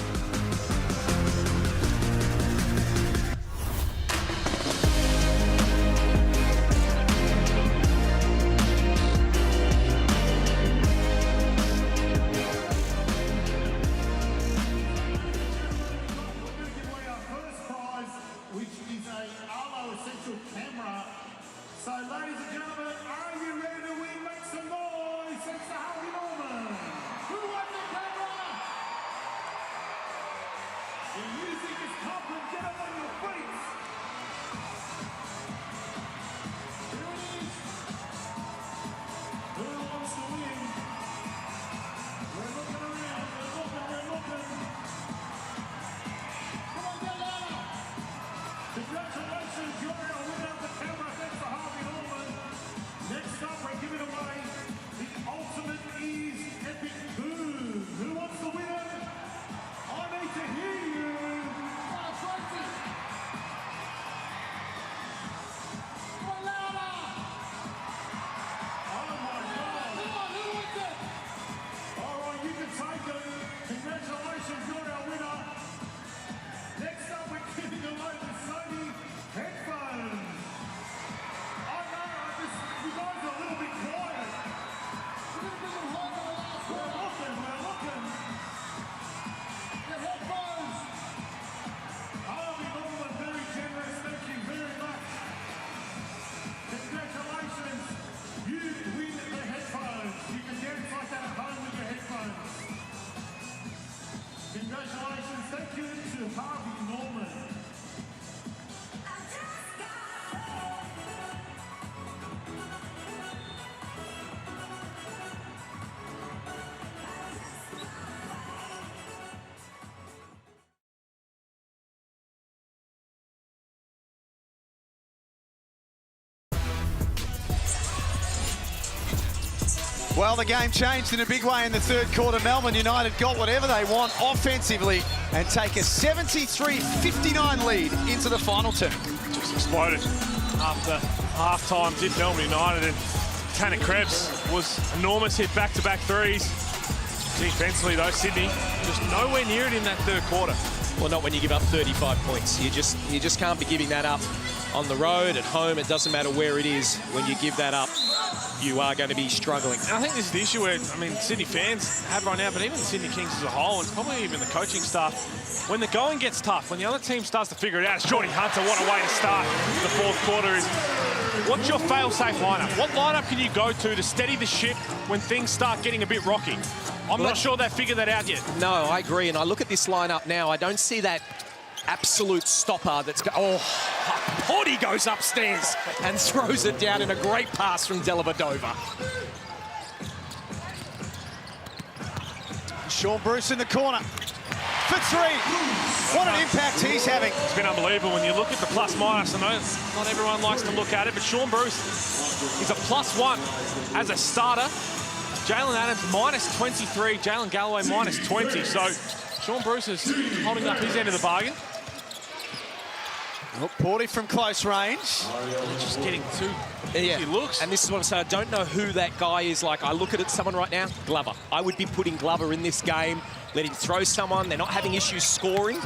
The music is pumping. Get up on your feet. Here it is. Who wants to win? We're looking around. We're looking. Come on, get louder. Congratulations, you're our winner. The camera, thanks for Harvey Norman. Next up, we're giving away the Ultimate Ease Epic Boom. Who wants to win it? I need to hear you. Come on, louder. Oh my God. Come on, who wants it? All right, you can take it. Congratulations, you're our winner. Next up, we're giving away the Sony headphones. I know, you guys are a little bit quiet. We're looking. The headphones. Harvey Norman, very generous. Thank you very much. Congratulations. You win the headphones. You can dance like that at home with your headphones. Congratulations. Thank you to Harvey Norman. Well, the game changed in a big way in the third quarter. Melbourne United got whatever they want offensively and take a 73-59 lead into the final term. Just exploded after half-time, did Melbourne United, and Tanner Krebs was enormous, hit back-to-back threes. Defensively, though, Sydney just nowhere near it in that third quarter. Well, not when you give up 35 points. You just can't be giving that up on the road, at home. It doesn't matter where it is. When you give that up, you are going to be struggling. And I think this is the issue where, I mean, Sydney fans have right now, but even the Sydney Kings as a whole, and probably even the coaching staff, when the going gets tough, when the other team starts to figure it out, it's Jordy Hunter, what a way to start the fourth quarter is. What's your fail-safe lineup? What lineup can you go to steady the ship when things start getting a bit rocky? I'm not sure they've figured that out yet. No, I agree. And I look at this lineup now, I don't see that absolute stopper that's... Porty goes upstairs and throws it down in a great pass from Dellavedova. Sean Bruce in the corner for three. What an impact he's having. It's been unbelievable when you look at the plus-minus. I know not everyone likes to look at it, but Sean Bruce is a +1 as a starter. Jalen Adams -23, Jalen Galloway -20. So Sean Bruce is holding up his end of the bargain. Well, Porty from close range. Just getting too easy looks. And this is what I'm saying. I don't know who that guy is. Like, I look at someone right now, Glover. I would be putting Glover in this game. Let him throw someone. They're not having issues scoring.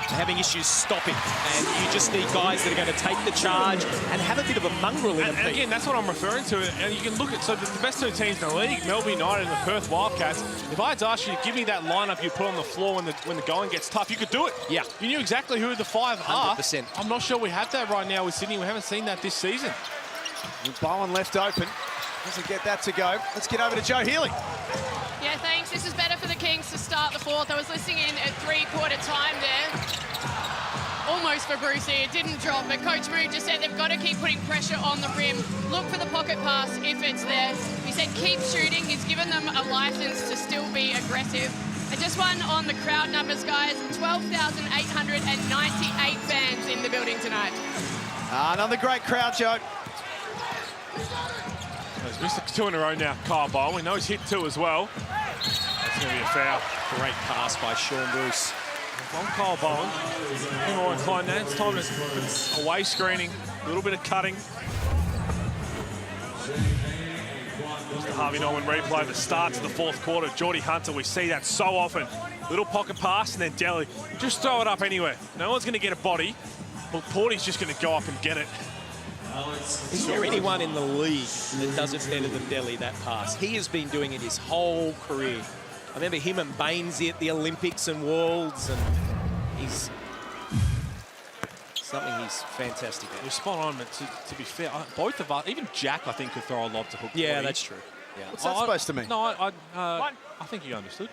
They're having issues stopping. And you just need guys that are going to take the charge and have a bit of a mongrel in them. And again, that's what I'm referring to. And you can look at, so the best two teams in the league, Melbourne United and the Perth Wildcats, if I had to ask you to give me that lineup you put on the floor when the going gets tough, you could do it. Yeah. You knew exactly who the five are. 100%. I'm not sure we have that right now with Sydney. We haven't seen that this season. Bowen left open. Doesn't get that to go. Let's get over to Joe Healy. Yeah, thanks. This is better for the Kings to start the fourth. I was listening in at three-quarter time there. Almost for Brucey, it didn't drop, but Coach Mood just said they've got to keep putting pressure on the rim. Look for the pocket pass if it's there. He said keep shooting. He's given them a license to still be aggressive. And just one on the crowd numbers, guys. 12,898 fans in the building tonight. Another great crowd, Joe. He's missed 2 in a row now, Kyle Bowen. We know he's hit 2 as well. That's going to be a foul. Great pass by Sean Bruce. On Kyle Bowen. More inclined now. It's time to away screening, a little bit of cutting. Just Harvey Norman replay the start to the fourth quarter. Jordy Hunter, we see that so often. Little pocket pass and then Delhi. Just throw it up anywhere. No one's going to get a body. Well, Porty's just going to go up and get it. Is there anyone in the league that does it better than Delhi, that pass? He has been doing it his whole career. I remember him and Bainesy at the Olympics and Worlds, and he's fantastic at. You're spot on, but to be fair, both of us, even Jack, I think, could throw a lob to hook. Yeah, that's true. Yeah. What's that supposed to mean? No, I think you understood.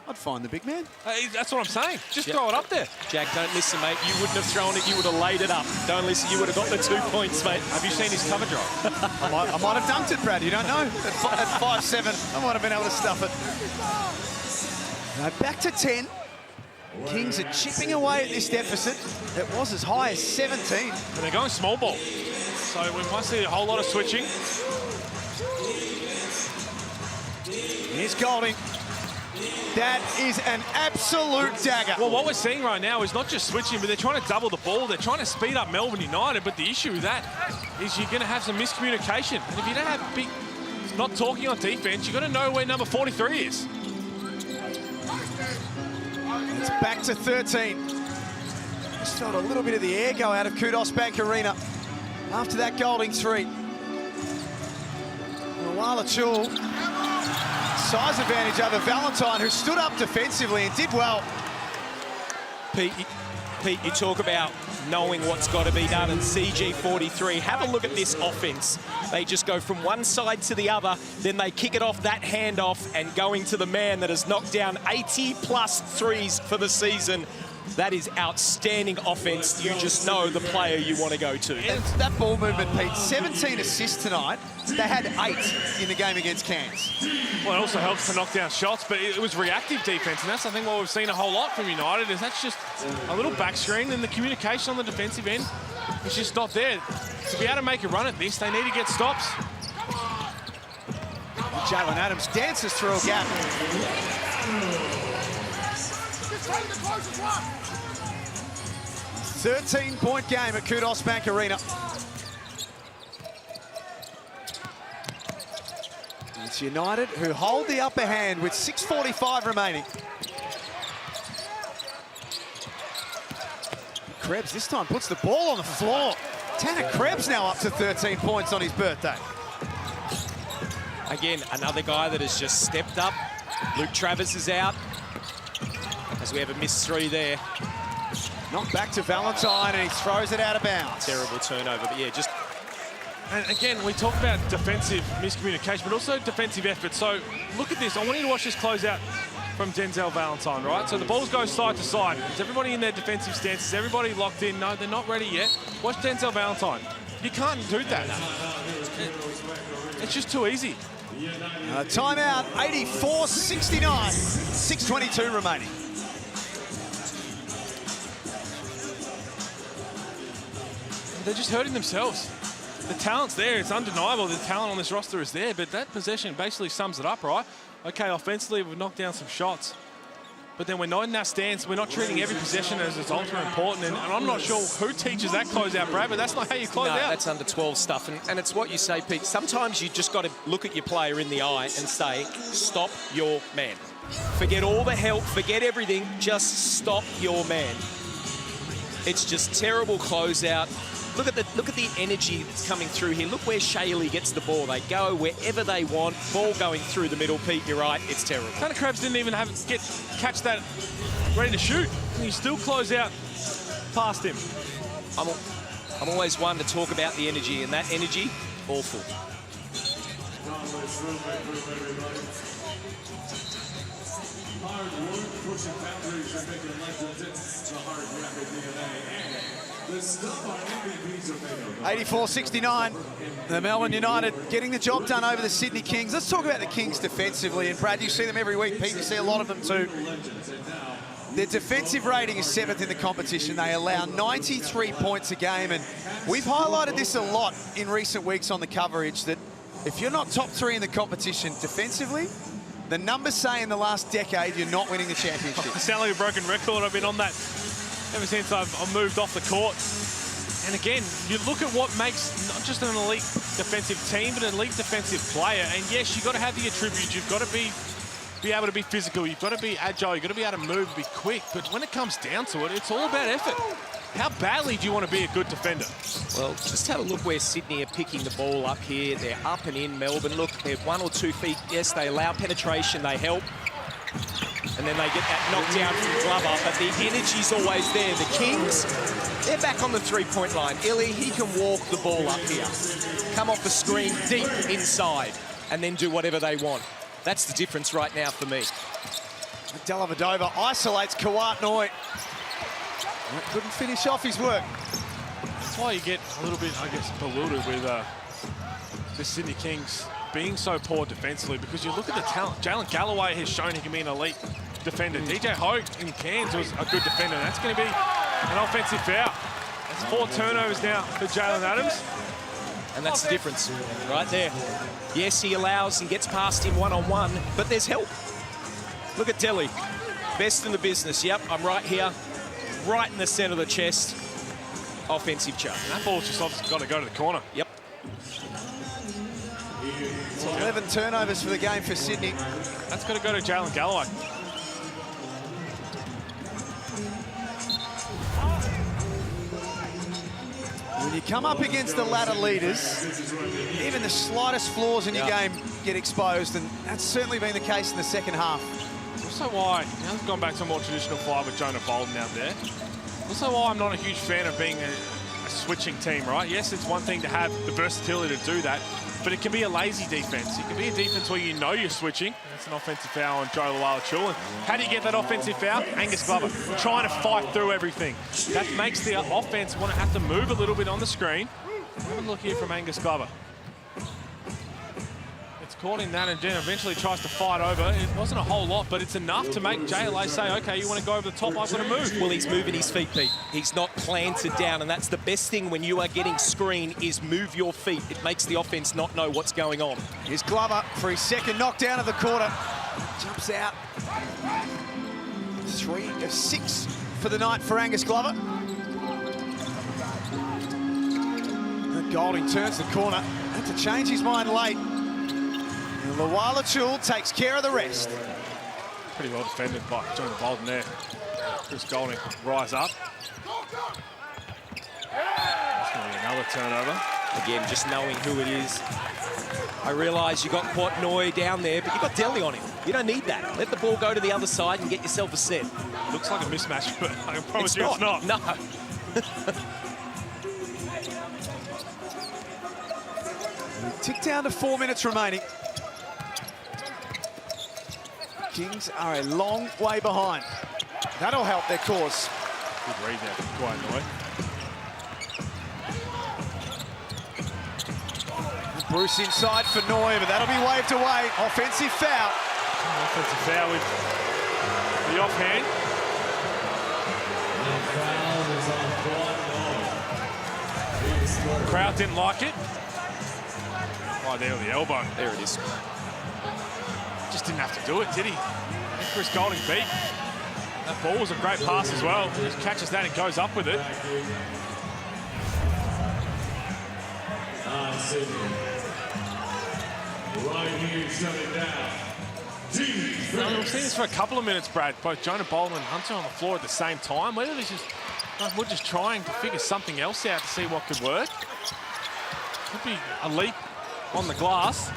I'd find the big man. That's what I'm saying. Just throw it up there. Jack, don't listen, mate. You wouldn't have thrown it. You would have laid it up. Don't listen. You would have got the 2 points, mate. Have you seen his cover drive? I might have dunked it, Brad. You don't know. At 5'7", I might have been able to stuff it. Now back to 10. Kings are chipping away at this deficit. It was as high as 17. And they're going small ball. So we might see a whole lot of switching. Here's Golding. That is an absolute dagger. Well, what we're seeing right now is not just switching, but they're trying to double the ball. They're trying to speed up Melbourne United, but the issue with that is you're going to have some miscommunication. And if you don't have not talking on defense, you've got to know where number 43 is. It's back to 13. Just felt a little bit of the air go out of Kudos Bank Arena after that Golding 3. Wala Chul, size advantage over Valentine, who stood up defensively and did well. Pete, you talk about knowing what's got to be done, and CG43, have a look at this offense. They just go from one side to the other, then they kick it off that handoff and going to the man that has knocked down 80+ threes for the season. That is outstanding offense. You just know the player you want to go to. And that ball movement, Pete, 17 assists tonight. They had 8 in the game against Cairns. Well, it also helps to knock down shots, but it was reactive defense, and that's, I think, what we've seen a whole lot from United, is that's just a little back screen, and the communication on the defensive end is just not there. To be able to make a run at this, they need to get stops. Jalen Adams dances through a gap. 13-point game at Kudos Bank Arena. It's United who hold the upper hand with 6:45 remaining. Krebs this time puts the ball on the floor. Tanner Krebs now up to 13 points on his birthday. Again, another guy that has just stepped up. Luke Travers is out, as we have a missed 3 there. Knocked back to Valentine, and he throws it out of bounds. Terrible turnover, but yeah, just... And again, we talk about defensive miscommunication, but also defensive effort. So look at this. I want you to watch this closeout from Denzel Valentine, right? So the balls go side to side. Is everybody in their defensive stances? Everybody locked in? No, they're not ready yet. Watch Denzel Valentine. You can't do that. It's just too easy. Timeout, 84-69. 6:22 remaining. They're just hurting themselves. The talent's there. It's undeniable the talent on this roster is there, but that possession basically sums it up, right? Okay, offensively, we've knocked down some shots, but then we're not in our stance. We're not treating every possession as it's ultra important, and I'm not sure who teaches that closeout, Brad, but that's not how you close out. That's under 12 stuff, and it's what you say, Pete. Sometimes you just got to look at your player in the eye and say, stop your man. Forget all the help, forget everything, just stop your man. It's just terrible closeout. Look at the energy that's coming through here. Look where Shaley gets the ball. They go wherever they want. Ball going through the middle. Pete, you're right. It's terrible. Tanner Krebs didn't even catch that ready to shoot, and he still closed out past him. I'm always one to talk about the energy, and that energy, awful. Hard work, pushing boundaries, and making legends. The hard rapid DNA. The stuff our MVPs are made of. 84-69. The Melbourne United getting the job done over the Sydney Kings. Let's talk about the Kings defensively. And Brad, you see them every week. Pete, you see a lot of them too. Their defensive rating is 7th in the competition. They allow 93 points a game. And we've highlighted this a lot in recent weeks on the coverage, that if you're not top 3 in the competition defensively, the numbers say in the last decade you're not winning the championship. I sound like a broken record. I've been on that ever since I've moved off the court. And again, you look at what makes not just an elite defensive team, but an elite defensive player. And yes, you've got to have the attributes. You've got to be able to be physical. You've got to be agile. You've got to be able to move, be quick. But when it comes down to it, it's all about effort. How badly do you want to be a good defender? Well, just have a look where Sydney are picking the ball up here. They're up and in. Melbourne, look, they're 1 or 2 feet. Yes, they allow penetration. They help. And then they get that knockdown from Glover, but the energy's always there. The Kings, they're back on the 3-point line. Illy, he can walk the ball up here, come off the screen deep inside, and then do whatever they want. That's the difference right now for me. Dellavedova isolates Kawat-Noy. Couldn't finish off his work. That's why you get a little bit, I guess, bewildered with the Sydney Kings being so poor defensively, because you look at the talent. Jalen Galloway has shown he can be an elite defender. DJ Hogue in Cairns was a good defender. That's going to be an offensive foul. That's 4 turnovers now for Jalen Adams. And that's the difference right there. Yes, he allows and gets past him one-on-one, but there's help. Look at Delhi. Best in the business. Yep, I'm right here, right in the center of the chest. Offensive charge. And that ball's just obviously got to go to the corner. Yep. So 11 turnovers for the game for Sydney. That's got to go to Jalen Galloway. When you come up against the ladder leaders, even the slightest flaws in your game get exposed, and that's certainly been the case in the second half. Also why, I've gone back to a more traditional five with Jonah Bolden out there. Also why I'm not a huge fan of being a switching team, right? Yes, it's one thing to have the versatility to do that, but it can be a lazy defense. It can be a defense where you know you're switching. That's an offensive foul on Joe Luala-Chul. And how do you get that offensive foul? Angus Glover trying to fight through everything. That makes the offense want to have to move a little bit on the screen. Have a look here from Angus Glover. It's caught in that and then eventually tries to fight over. It wasn't a whole lot, but it's enough to make JLA say, okay, you want to go over the top, I've got to move. Well, he's moving his feet, Pete. He's not planted down, and that's the best thing when you are getting screen is move your feet. It makes the offense not know what's going on. Here's Glover for his second knockdown of the quarter. Jumps out. 3 of 6 for the night for Angus Glover. And Golding turns the corner. Had to change his mind late. Luala-Chul takes care of the rest. Pretty well defended by Jonah Bolden there. Chris Golding rise up. That's going to be another turnover. Again, just knowing who it is. I realise you got Kawat-Noy down there, but you got Delhi on him. You don't need that. Let the ball go to the other side and get yourself a set. Looks like a mismatch, but I can promise it's not. No. Tick down to 4 minutes remaining. Kings are a long way behind. That'll help their cause. Good read there from Kawat-Noy. Bruce inside for Noy, but that'll be waved away. Offensive foul. Offensive foul with the offhand. The crowd didn't like it. Right there with the elbow. There it is. Just didn't have to do it, did he? Chris Golding beat. That ball was a great pass as well. Just catches that and goes up with it. Right here, shutting down. We've seen this for a couple of minutes, Brad. Both Jonah Bolden and Hunter on the floor at the same time. Whether this is, we're just trying to figure something else out to see what could work. Could be a leak on the glass.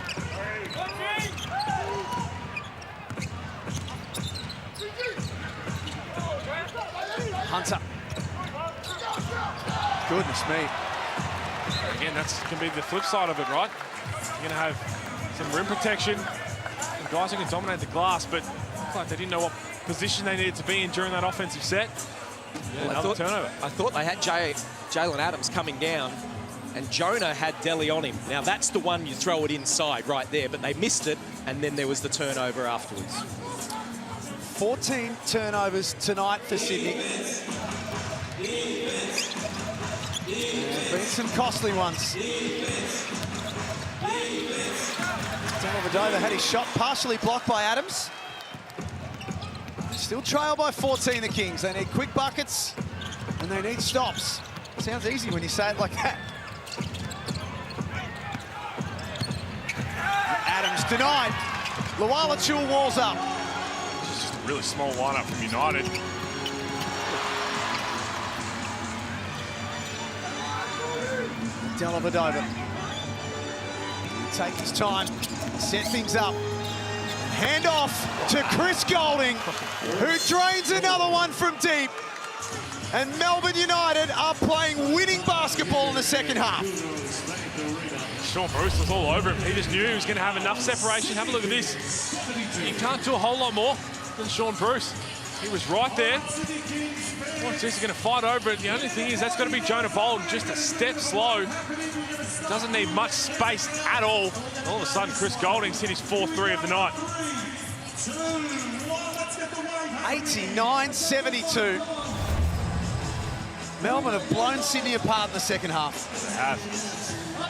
Hunter. Goodness me. Again, that's can be the flip side of it, right? You're going to have some rim protection, some guys who can dominate the glass, but looks like they didn't know what position they needed to be in during that offensive set. Yeah, well, another turnover. I thought they had Jalen Adams coming down, and Jonah had Delhi on him. Now, that's the one you throw it inside right there, but they missed it, and then there was the turnover afterwards. 14 turnovers tonight for Sydney. There's been some costly ones. Dellavedova had his shot partially blocked by Adams. Still trail by 14, the Kings. They need quick buckets, and they need stops. Sounds easy when you say it like that. Adams denied. Luala-Chul walls up. This is just a really small lineup from United. Dellavedova. Take his time, set things up. Hand off to Chris Golding, who drains another one from deep. And Melbourne United are playing winning basketball in the second half. Sean Bruce was all over him. He just knew he was going to have enough separation. Have a look at this. You can't do a whole lot more. than Sean Bruce. He was right there. What's this? He's going to fight over it. The only thing is that's got to be Jonah Bolden, just a step slow. Doesn't need much space at all. All of a sudden, Chris Golding's hit his 4th 3 of the night. 89-72. Melbourne have blown Sydney apart in the second half. They have.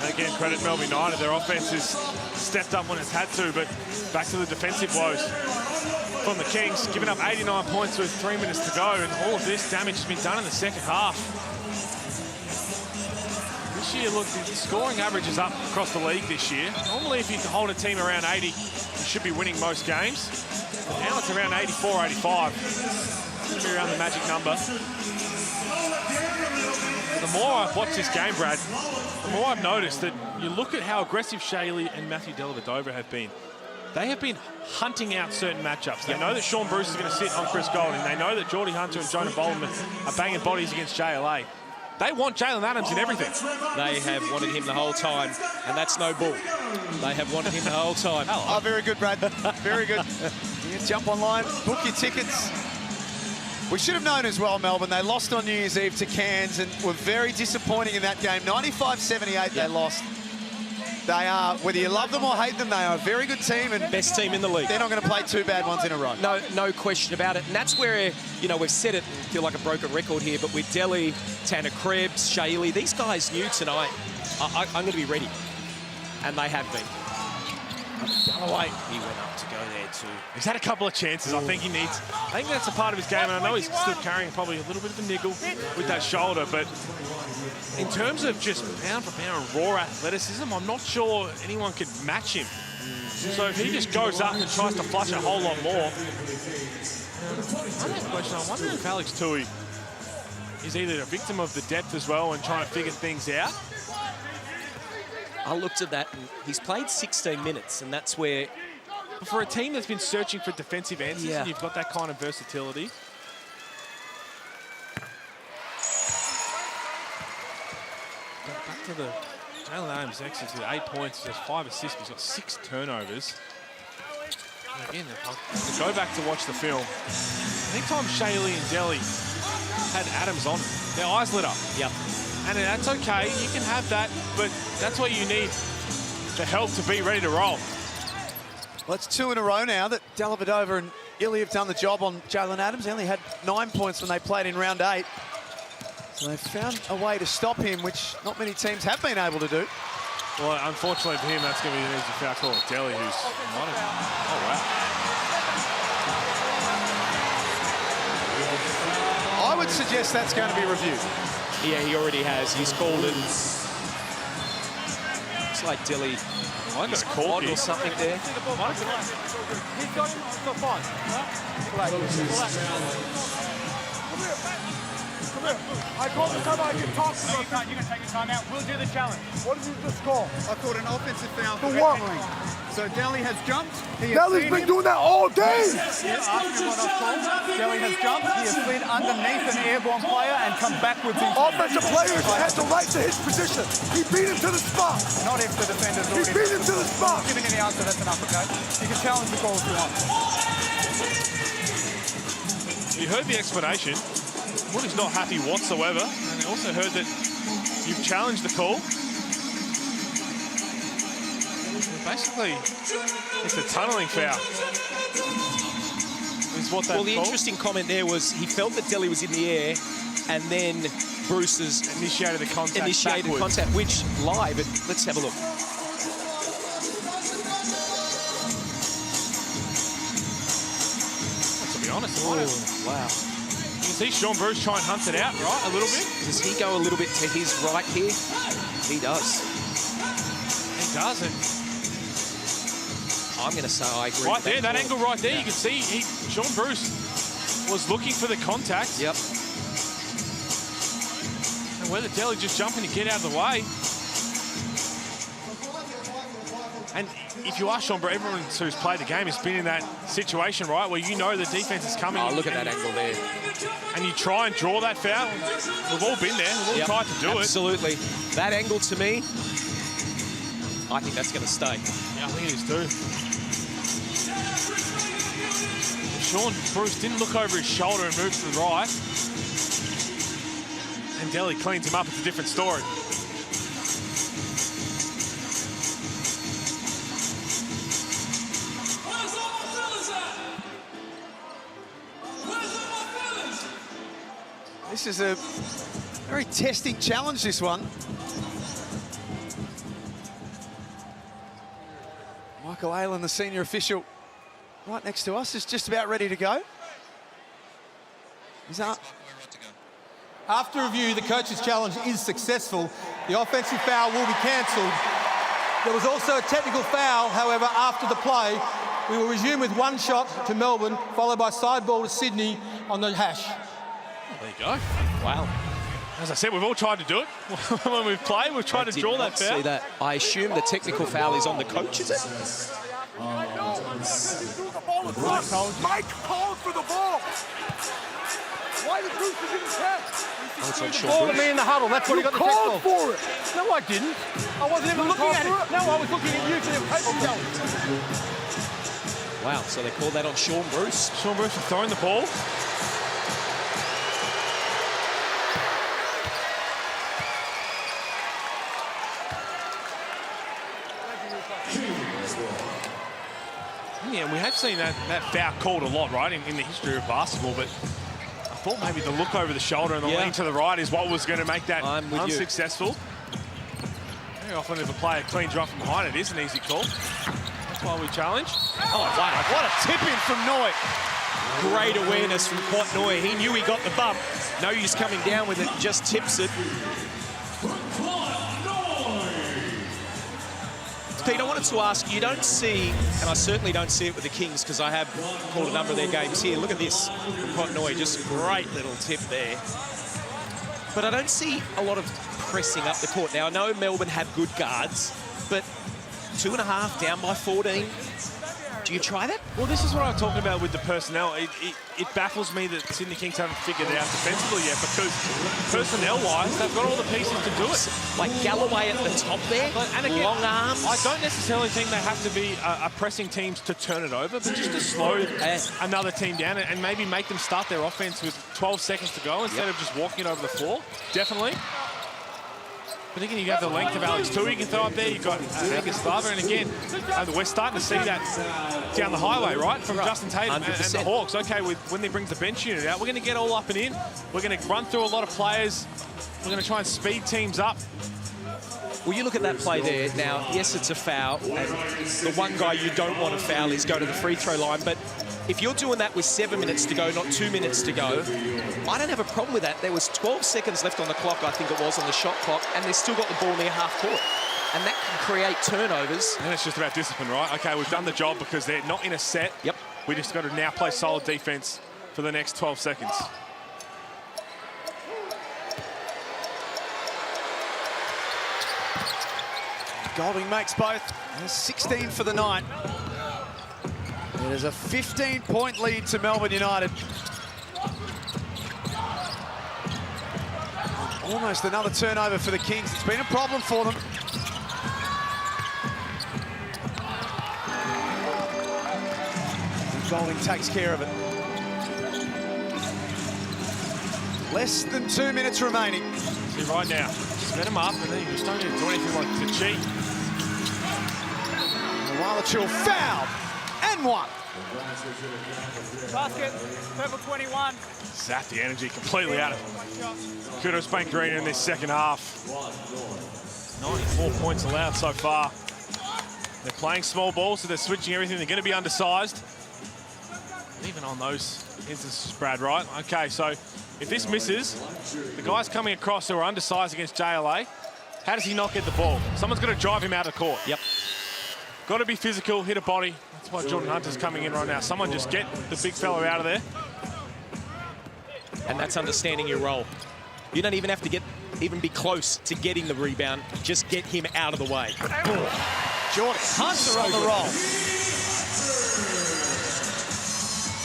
And again, credit Melbourne United. Their offense has stepped up when it's had to, but back to the defensive woes from the Kings, giving up 89 points with 3 minutes to go, and all of this damage has been done in the second half. This year, look, the scoring average is up across the league this year. Normally, if you can hold a team around 80, you should be winning most games. But now it's around 84, 85. It's going to be around the magic number. The more I've watched this game, Brad, the more I've noticed that you look at how aggressive Shayley and Matthew Dellavedova have been. They have been hunting out certain matchups. They know that Sean Bruce is going to sit on Chris Golding. They know that Geordie Hunter and Jonah Bolden are banging bodies against JLA. They want Jalen Adams in everything. They have wanted him the whole time, and that's no bull. They have wanted him the whole time. Oh, very good, Brad. Very good. You can jump online, book your tickets. We should have known as well, Melbourne. They lost on New Year's Eve to Cairns and were very disappointing in that game. 95-78 they lost. They are, whether you love them or hate them, they are a very good team. And best team in the league. They're not going to play 2 bad ones in a row. No question about it. And that's where, you know, we've said it, feel like a broken record here, but with Delhi, Tanner Krebs, Shayley, these guys knew tonight, I'm going to be ready. And they have been. Galloway, he went up to go there too. He's had a couple of chances. I think that's a part of his game, and I know he's still carrying probably a little bit of a niggle with that shoulder, but in terms of just pound for pound raw athleticism, I'm not sure anyone could match him. So if he just goes up and tries to flush a whole lot more, I wonder if Alex Tui is either a victim of the depth as well and trying to figure things out. I looked at that, and he's played 16 minutes, and that's where... For a team that's been searching for defensive answers, and you've got that kind of versatility. Back to the... Jalen Adams exits with 8 points, he has 5 assists, he's got 6 turnovers. And again, to go back to watch the film, anytime Shayley and Delhi had Adams on, their eyes lit up. Yep. And that's okay, you can have that, but that's what you need, the help to be ready to roll. Well, it's 2 in a row now that Dellavedova and Illy have done the job on Jalen Adams. He only had 9 points when they played in round 8. So they've found a way to stop him, which not many teams have been able to do. Well, unfortunately for him, that's going to be an easy foul call. Delhi, who's... Oh, wow. I would suggest that's going to be reviewed. Yeah, he already has. He's called it. Looks like Delhi He's caught or something there. He's got him for 5. Come here. I called the time I can talk to you. You can take your time out. We'll do the challenge. What did you just call? I called an offensive foul. For what? So Delhi has jumped. Delhi's been doing that all day. Delhi has jumped. He has slid underneath an airborne player and come backwards. Offensive players has the right to his position. He beat him to the spot. Not if the defender's He already... beat him to the spot. Giving you the answer, that's enough, okay? You can challenge the call if you want. You heard the explanation. Woody's not happy whatsoever. And I also heard that you've challenged the call. Basically, it's a tunnelling foul. Is what Well, the interesting comment there was he felt that Delhi was in the air, and then Bruce's initiated the contact. Which lie, but let's have a look. To be honest, wow. You can see Sean Bruce try and hunt it out, right, a little bit. Does he go a little bit to his right here? He does. He doesn't. I'm going to say I agree. Right there, that angle right there, you can see Sean Bruce was looking for the contact. Yep. And whether Delhi just jumping to get out of the way. And if you are Sean Bruce, everyone who's played the game has been in that situation, right, where you know the defense is coming. Oh, look at that angle there. And you try and draw that foul. We've all been there. We've all tried to do it. Absolutely. That angle, to me, I think that's going to stay. Yeah, I think it is too. Sean Bruce didn't look over his shoulder and move to the right. And Delhi cleans him up. It's a different story. This is a very testing challenge, this one. Michael Aylan, the senior official, right next to us, is just about ready to go. He's up. After review, the coach's challenge is successful. The offensive foul will be cancelled. There was also a technical foul, however, after the play. We will resume with one shot to Melbourne, followed by side ball to Sydney on the hash. There you go. Wow. As I said, we've all tried to do it. When we've played, we've tried to draw that foul. See that. I assume the technical foul is on the coach, is it? Mike called for the ball. Why the Bruce is in his head? It's on Ball to me in the huddle. That's what he got the text called for it. No, I didn't. I wasn't even looking at it. No, I was looking at you to the paper challenge. Wow, so they called that on Sean Bruce. Sean Bruce for throwing the ball. Yeah, we have seen that foul called a lot, right, in the history of basketball, but I thought maybe the look over the shoulder and the lean to the right is what was going to make that unsuccessful. Very often if a player cleans you up from behind, it is an easy call. That's why we challenge. Oh, wow, what a tip-in from Noy. Great awareness from Quat Noy. He knew he got the bump. No use coming down with it, just tips it. Pete, I wanted to ask, you don't see, and I certainly don't see it with the Kings because I have called a number of their games here. Look at this from Quat Noy, just great little tip there. But I don't see a lot of pressing up the court. Now, I know Melbourne have good guards, but 2.5 down by 14. Do you try that? Well, this is what I'm talking about with the personnel. It baffles me that Sydney Kings haven't figured it out defensively yet because personnel-wise, they've got all the pieces to do it. Like Galloway at the top there, and again, long arms. I don't necessarily think they have to be pressing teams to turn it over, but just to slow another team down and maybe make them start their offense with 12 seconds to go instead of just walking it over the floor. Definitely. But again, you have the length of Alex too. You can throw up there. You've got Angus Barber, and again, we're starting to see that down the highway, right, from Justin Tatum and the Hawks. Okay, when they bring the bench unit out, we're going to get all up and in. We're going to run through a lot of players. We're going to try and speed teams up. Well, you look at that play there. Now, yes, it's a foul, and the one guy you don't want to foul is go to the free throw line, but if you're doing that with 7 minutes to go, not 2 minutes to go, I don't have a problem with that. There was 12 seconds left on the clock, I think it was, on the shot clock, and they've still got the ball near half court. And that can create turnovers. And it's just about discipline, right? Okay, we've done the job because they're not in a set. Yep. We just got to now play solid defense for the next 12 seconds. Golding makes both. There's 16 for the night. It is a 15-point lead to Melbourne United. Almost another turnover for the Kings. It's been a problem for them. And Golding takes care of it. Less than 2 minutes remaining. See, right now, set him up, and then you just don't need to do anything like to cheat. Wallachil fouled and one. Basket, purple 21. Zapped the energy completely out of it. Kudos Bank Green in this second half. 94 points allowed so far. They're playing small ball, so they're switching everything. They're going to be undersized. Even on those instances, Brad, right? Okay, so if this misses, the guys coming across who are undersized against JLA, how does he not get the ball? Someone's got to drive him out of the court. Yep. Got to be physical, hit a body. That's why Jordan Hunter's coming in right now. Someone just get the big fella out of there. And that's understanding your role. You don't even have to even be close to getting the rebound. Just get him out of the way. Jordan Hunter on the roll.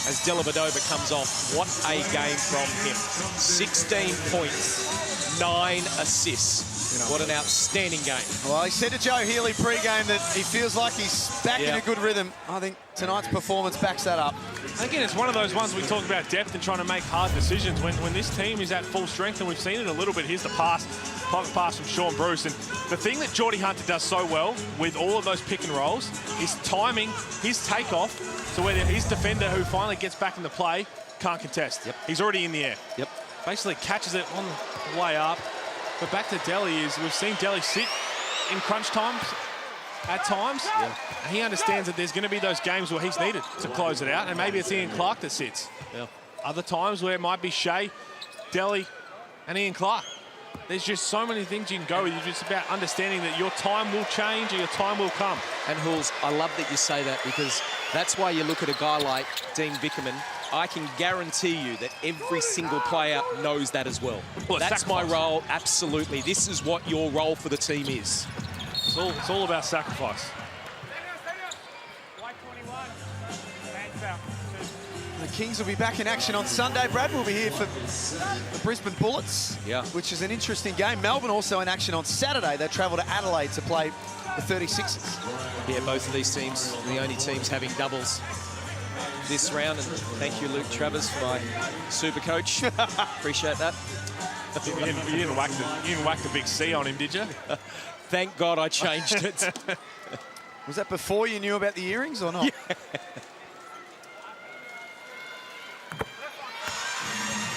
As Dellavedova comes off, what a game from him. 16 points, 9 assists. What an outstanding game. Well, he said to Joe Healy pre-game that he feels like he's back in a good rhythm. I think tonight's performance backs that up. Again, it's one of those ones we talk about depth and trying to make hard decisions. When this team is at full strength, and we've seen it a little bit. Here's the pass, pocket pass from Sean Bruce. And the thing that Geordie Hunter does so well with all of those pick and rolls is timing his takeoff so where his defender who finally gets back in the play can't contest. Yep. He's already in the air. Yep. Basically catches it on the way up. But back to Delhi is we've seen Delhi sit in crunch times at times. Yeah. And he understands that there's going to be those games where he's needed to close it out. And maybe it's Ian Clark that sits. Yeah. Other times where it might be Shea, Delhi, and Ian Clark. There's just so many things you can go with. It's just about understanding that your time will change or your time will come. And Hulls, I love that you say that, because that's why you look at a guy like Dean Vickerman. I can guarantee you that every single player knows that as well. That's my role, absolutely. This is what your role for the team is. It's all about sacrifice. The Kings will be back in action on Sunday. Brad will be here for the Brisbane Bullets, which is an interesting game. Melbourne also in action on Saturday. They travel to Adelaide to play the 36ers. Yeah, both of these teams, the only teams having doubles this round. And thank you, Luke Travers, for my super coach. Appreciate that. You didn't whack the big C on him, did you? Thank God I changed it. Was that before you knew about the earrings or not? Yeah.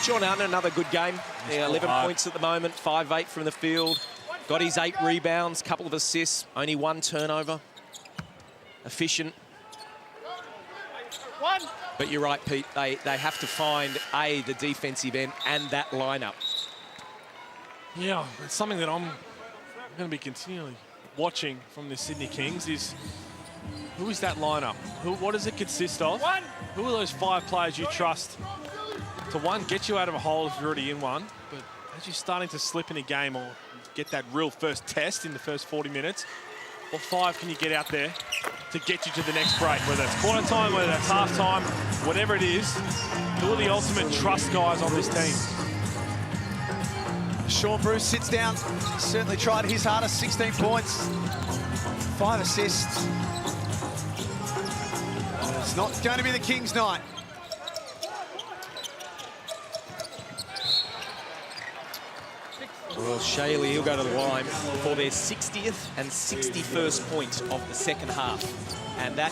John Arnott, another good game. 11 points at the moment, 5-8 from the field. Got his 8 rebounds, couple of assists, only 1 turnover. Efficient. But you're right, Pete. They have to find, the defensive end and that lineup. Yeah, it's something that I'm going to be continually watching from the Sydney Kings is who is that lineup? What does it consist of? Who are those 5 players you trust to, one, get you out of a hole if you're already in one, but as you're starting to slip in a game or get that real first test in the first 40 minutes, what 5 can you get out there to get you to the next break, whether that's quarter time, whether that's half time, whatever it is. Who are the ultimate trust guys on this team? Sean Bruce sits down. Certainly tried his hardest, 16 points, 5 assists. It's not going to be the Kings' night. Well, Shaley, he'll go to the line for their 60th and 61st point of the second half. And that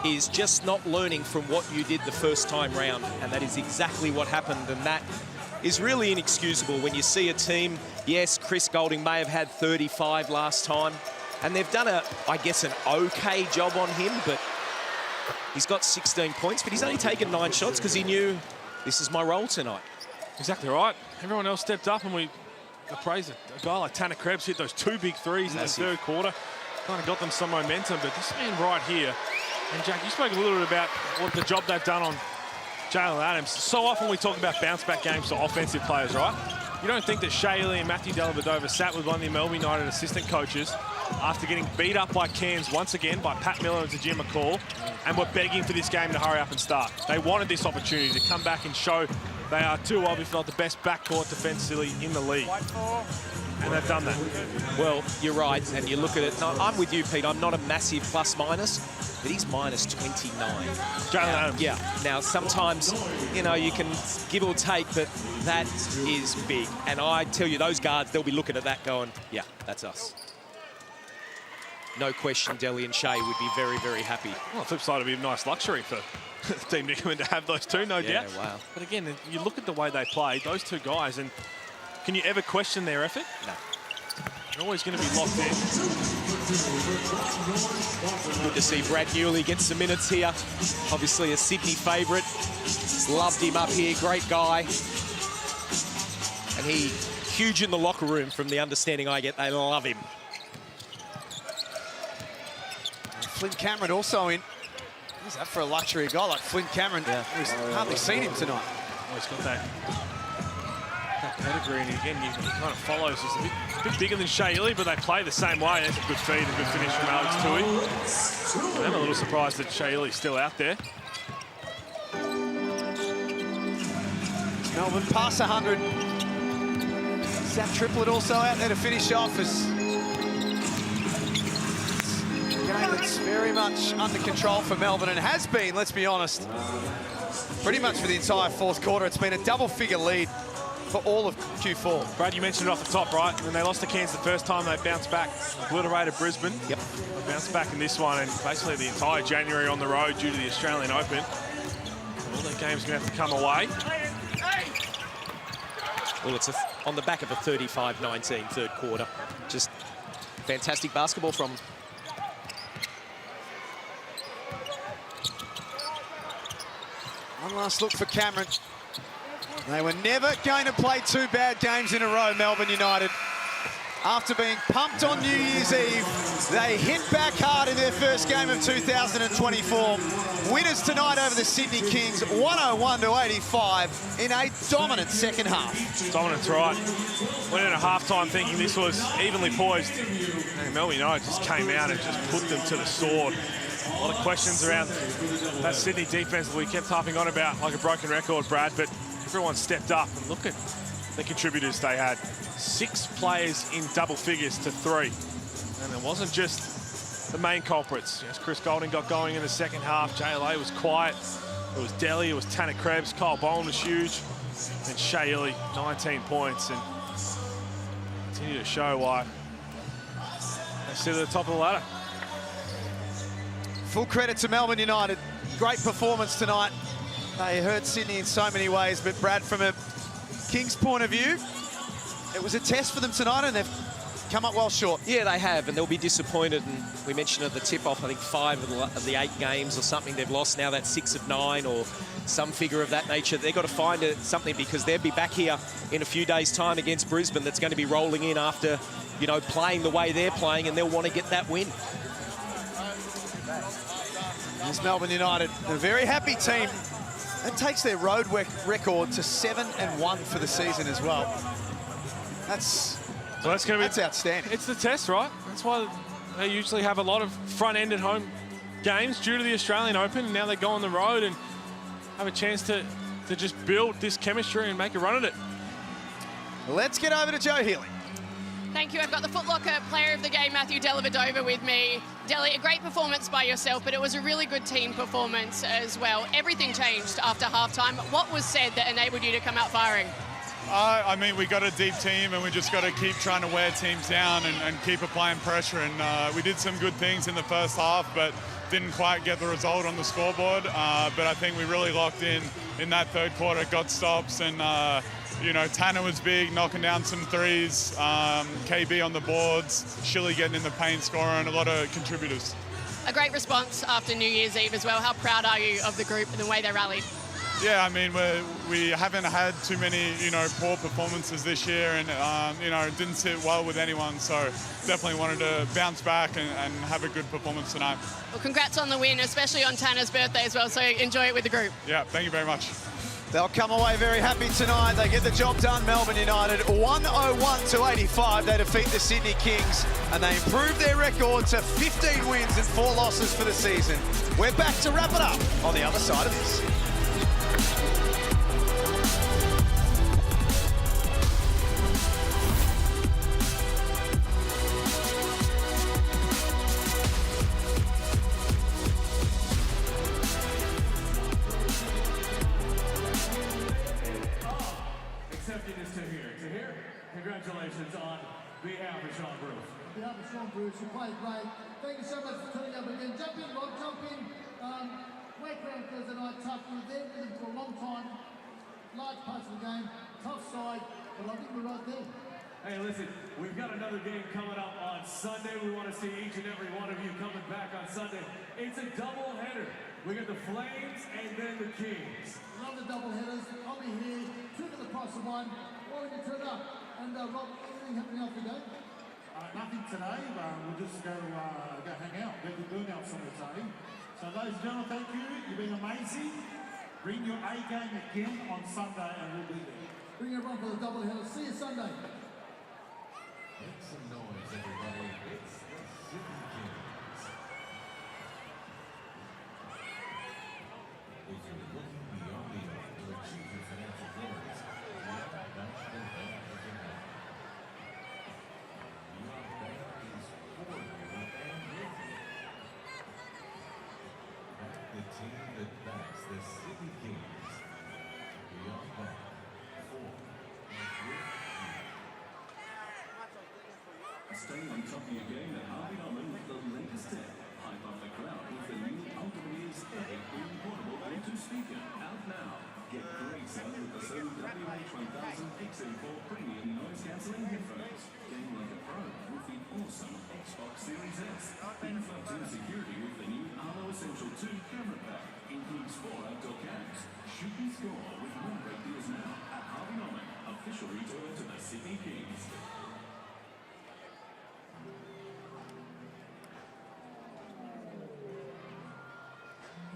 is just not learning from what you did the first time round. And that is exactly what happened. And that is really inexcusable when you see a team. Yes, Chris Golding may have had 35 last time. And they've done, I guess, an okay job on him. But he's got 16 points. But he's only taken 9 shots because he knew this is my role tonight. Exactly right. Everyone else stepped up and we praise it. A guy like Tanner Krebs hit those 2 big threes in the third quarter. Kind of got them some momentum, but this man right here, and Jack, you spoke a little bit about what the job they've done on Jalen Adams. So often we talk about bounce-back games for offensive players, right? You don't think that Shaley and Matthew Dellavedova sat with one of the Melbourne United assistant coaches after getting beat up by Cairns once again by Pat Miller and Jim McCall, and were begging for this game to hurry up and start. They wanted this opportunity to come back and show they are 2 of, if not the best backcourt defensively in the league. And they've done that. Well, you're right, and you look at it. No, I'm with you, Pete. I'm not a massive plus-minus, but he's minus 29. Jalen Adams. Yeah. Now, sometimes, you know, you can give or take, but that is big. And I tell you, those guards, they'll be looking at that going, yeah, that's us. No question, Delhi and Shea would be very, very happy. Well, the flip side would be a nice luxury for Team Nickerman to have those 2, no doubt. Yeah, wow. But again, you look at the way they play, those 2 guys, and can you ever question their effort? No. They're always going to be locked in. Good to see Brad Newley get some minutes here. Obviously a Sydney favourite. Loved him up here, great guy. And he, huge in the locker room from the understanding I get, they love him. Flynn Cameron also in. Who's that for a luxury guy like Flynn Cameron? Yeah. We've hardly seen him tonight. Oh, he's got that pedigree, and again, he kind of follows. He's a bit bigger than Shea Ely, but they play the same way. That's a good feed, a good finish from Alex Tui. I'm a little surprised that Shea Ely's still out there. Melbourne pass 100. Sap triplet also out there to finish off as game that's very much under control for Melbourne and has been, let's be honest, pretty much for the entire fourth quarter. It's been a double-figure lead for all of Q4. Brad, you mentioned it off the top, right? When they lost to Cairns the first time, they bounced back, obliterated Brisbane. Yep. They bounced back in this one, and basically the entire January on the road due to the Australian Open. All their games going to have to come away. Well, it's on the back of a 35-19 third quarter. Just fantastic basketball from one last look for Cameron. They were never going to play two bad games in a row, Melbourne United. After being pumped on New Year's Eve, they hit back hard in their first game of 2024. Winners tonight over the Sydney Kings, 101-85 in a dominant second half. Dominant's right. Went in at halftime thinking this was evenly poised. And Melbourne United just came out and just put them to the sword. A lot of questions around that Sydney defense that we kept harping on about, like a broken record, Brad, but everyone stepped up, and look at the contributors they had. 6 players in double figures to 3. And it wasn't just the main culprits. Yes, Chris Golding got going in the second half. JLA was quiet. It was Delhi, it was Tanner Krebs, Kyle Bowen was huge. And Shea Illy, 19 points. And continue to show why they sit at the top of the ladder. Full credit to Melbourne United. Great performance tonight. They hurt Sydney in so many ways, but Brad, from a Kings point of view, it was a test for them tonight, and they've come up well short. Yeah, they have, and they'll be disappointed. And we mentioned at the tip-off, I think 5 of the 8 games or something they've lost. Now that's 6 of 9 or some figure of that nature. They've got to find something, because they'll be back here in a few days' time against Brisbane that's going to be rolling in after, you know, playing the way they're playing, and they'll want to get that win. Here's Melbourne United, a very happy team. That takes their road record to 7-1 for the season as well. That's outstanding. It's the test, right? That's why they usually have a lot of front-end at home games due to the Australian Open. And now they go on the road and have a chance to just build this chemistry and make a run at it. Let's get over to Joe Healy. Thank you. I've got the Foot Locker player of the game, Matthew Dellavedova, with me. Delly, a great performance by yourself, but it was a really good team performance as well. Everything changed after halftime. What was said that enabled you to come out firing? I mean, we got a deep team, and we just got to keep trying to wear teams down and keep applying pressure. And we did some good things in the first half, but didn't quite get the result on the scoreboard. But I think we really locked in that third quarter, got stops, and you know, Tanner was big, knocking down some threes. KB on the boards, Shilly getting in the paint, scoring, a lot of contributors. A great response after New Year's Eve as well. How proud are you of the group and the way they rallied? Yeah, I mean, we haven't had too many, you know, poor performances this year, and, you know, it didn't sit well with anyone, so definitely wanted to bounce back and have a good performance tonight. Well, congrats on the win, especially on Tanner's birthday as well, so enjoy it with the group. Yeah, thank you very much. They'll come away very happy tonight. They get the job done, Melbourne United. 101-85, they defeat the Sydney Kings, and they improve their record to 15 wins and 4 losses for the season. We're back to wrap it up on the other side of this. Congratulations on behalf of Sean Bruce. On behalf of Sean Bruce, you played great. Thank you so much for turning up again. Jump in, Rob, jump in. Wake round Thursday night, tough. We were there with them for a long time. Large parts of the game, tough side, but I think we're right there. Hey, listen, we've got another game coming up on Sunday. We want to see each and every one of you coming back on Sunday. It's a double header. We got the Flames and then the Kings. Love the double headers. I'll be here. 2 for the price of 1. Why would you turn up? And Rob, anything happening after the game? Nothing today. We'll just go hang out. Get the burnouts on the day. So ladies and gentlemen, thank you. You've been amazing. Bring your A game again on Sunday and we'll be there. Bring everyone for the double header. See you Sunday. Make some noise, everybody. It's the Sydney Kings. If you're looking beyond the arc to achieve your financial goals, Stay on top of your game at Harvey Norman with the latest tech. Hype up the crowd with the new Ultimate's epic portable Bluetooth speaker. Out now. Get great sound with the Sony WH-1000 XM4 premium noise-cancelling headphones. Game like a pro with the awesome Xbox Series S. Beef up to security with the new Arlo Essential 2 camera pack. Includes 4 outdoor cams. Shoot and score with win-rate deals now at Harvey Norman, official retailer to the Sydney Kings.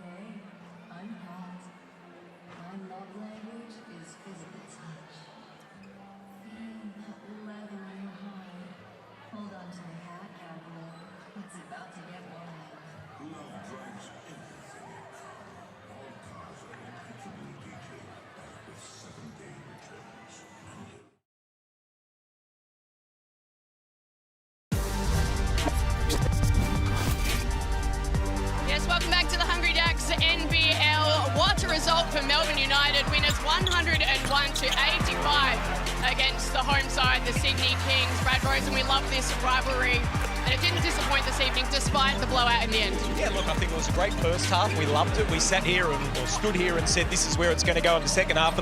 Hey, I'm hot. My love language is physical touch. Feeling that leather in your hide. Hold on to the hat, cowboy. It's about to get wild. Love drives everything. All cars are individually detailed with 7-day returns. Yes, welcome back to the Hungry Jacks NBL. What a result for Melbourne United. Winners 101 to 85 against the home side, the Sydney Kings. Brad Rosen, we love this rivalry. And it didn't disappoint this evening despite the blowout in the end. Yeah, look, I think it was a great first half. We loved it. We sat here or stood here and said this is where it's going to go in the second half. And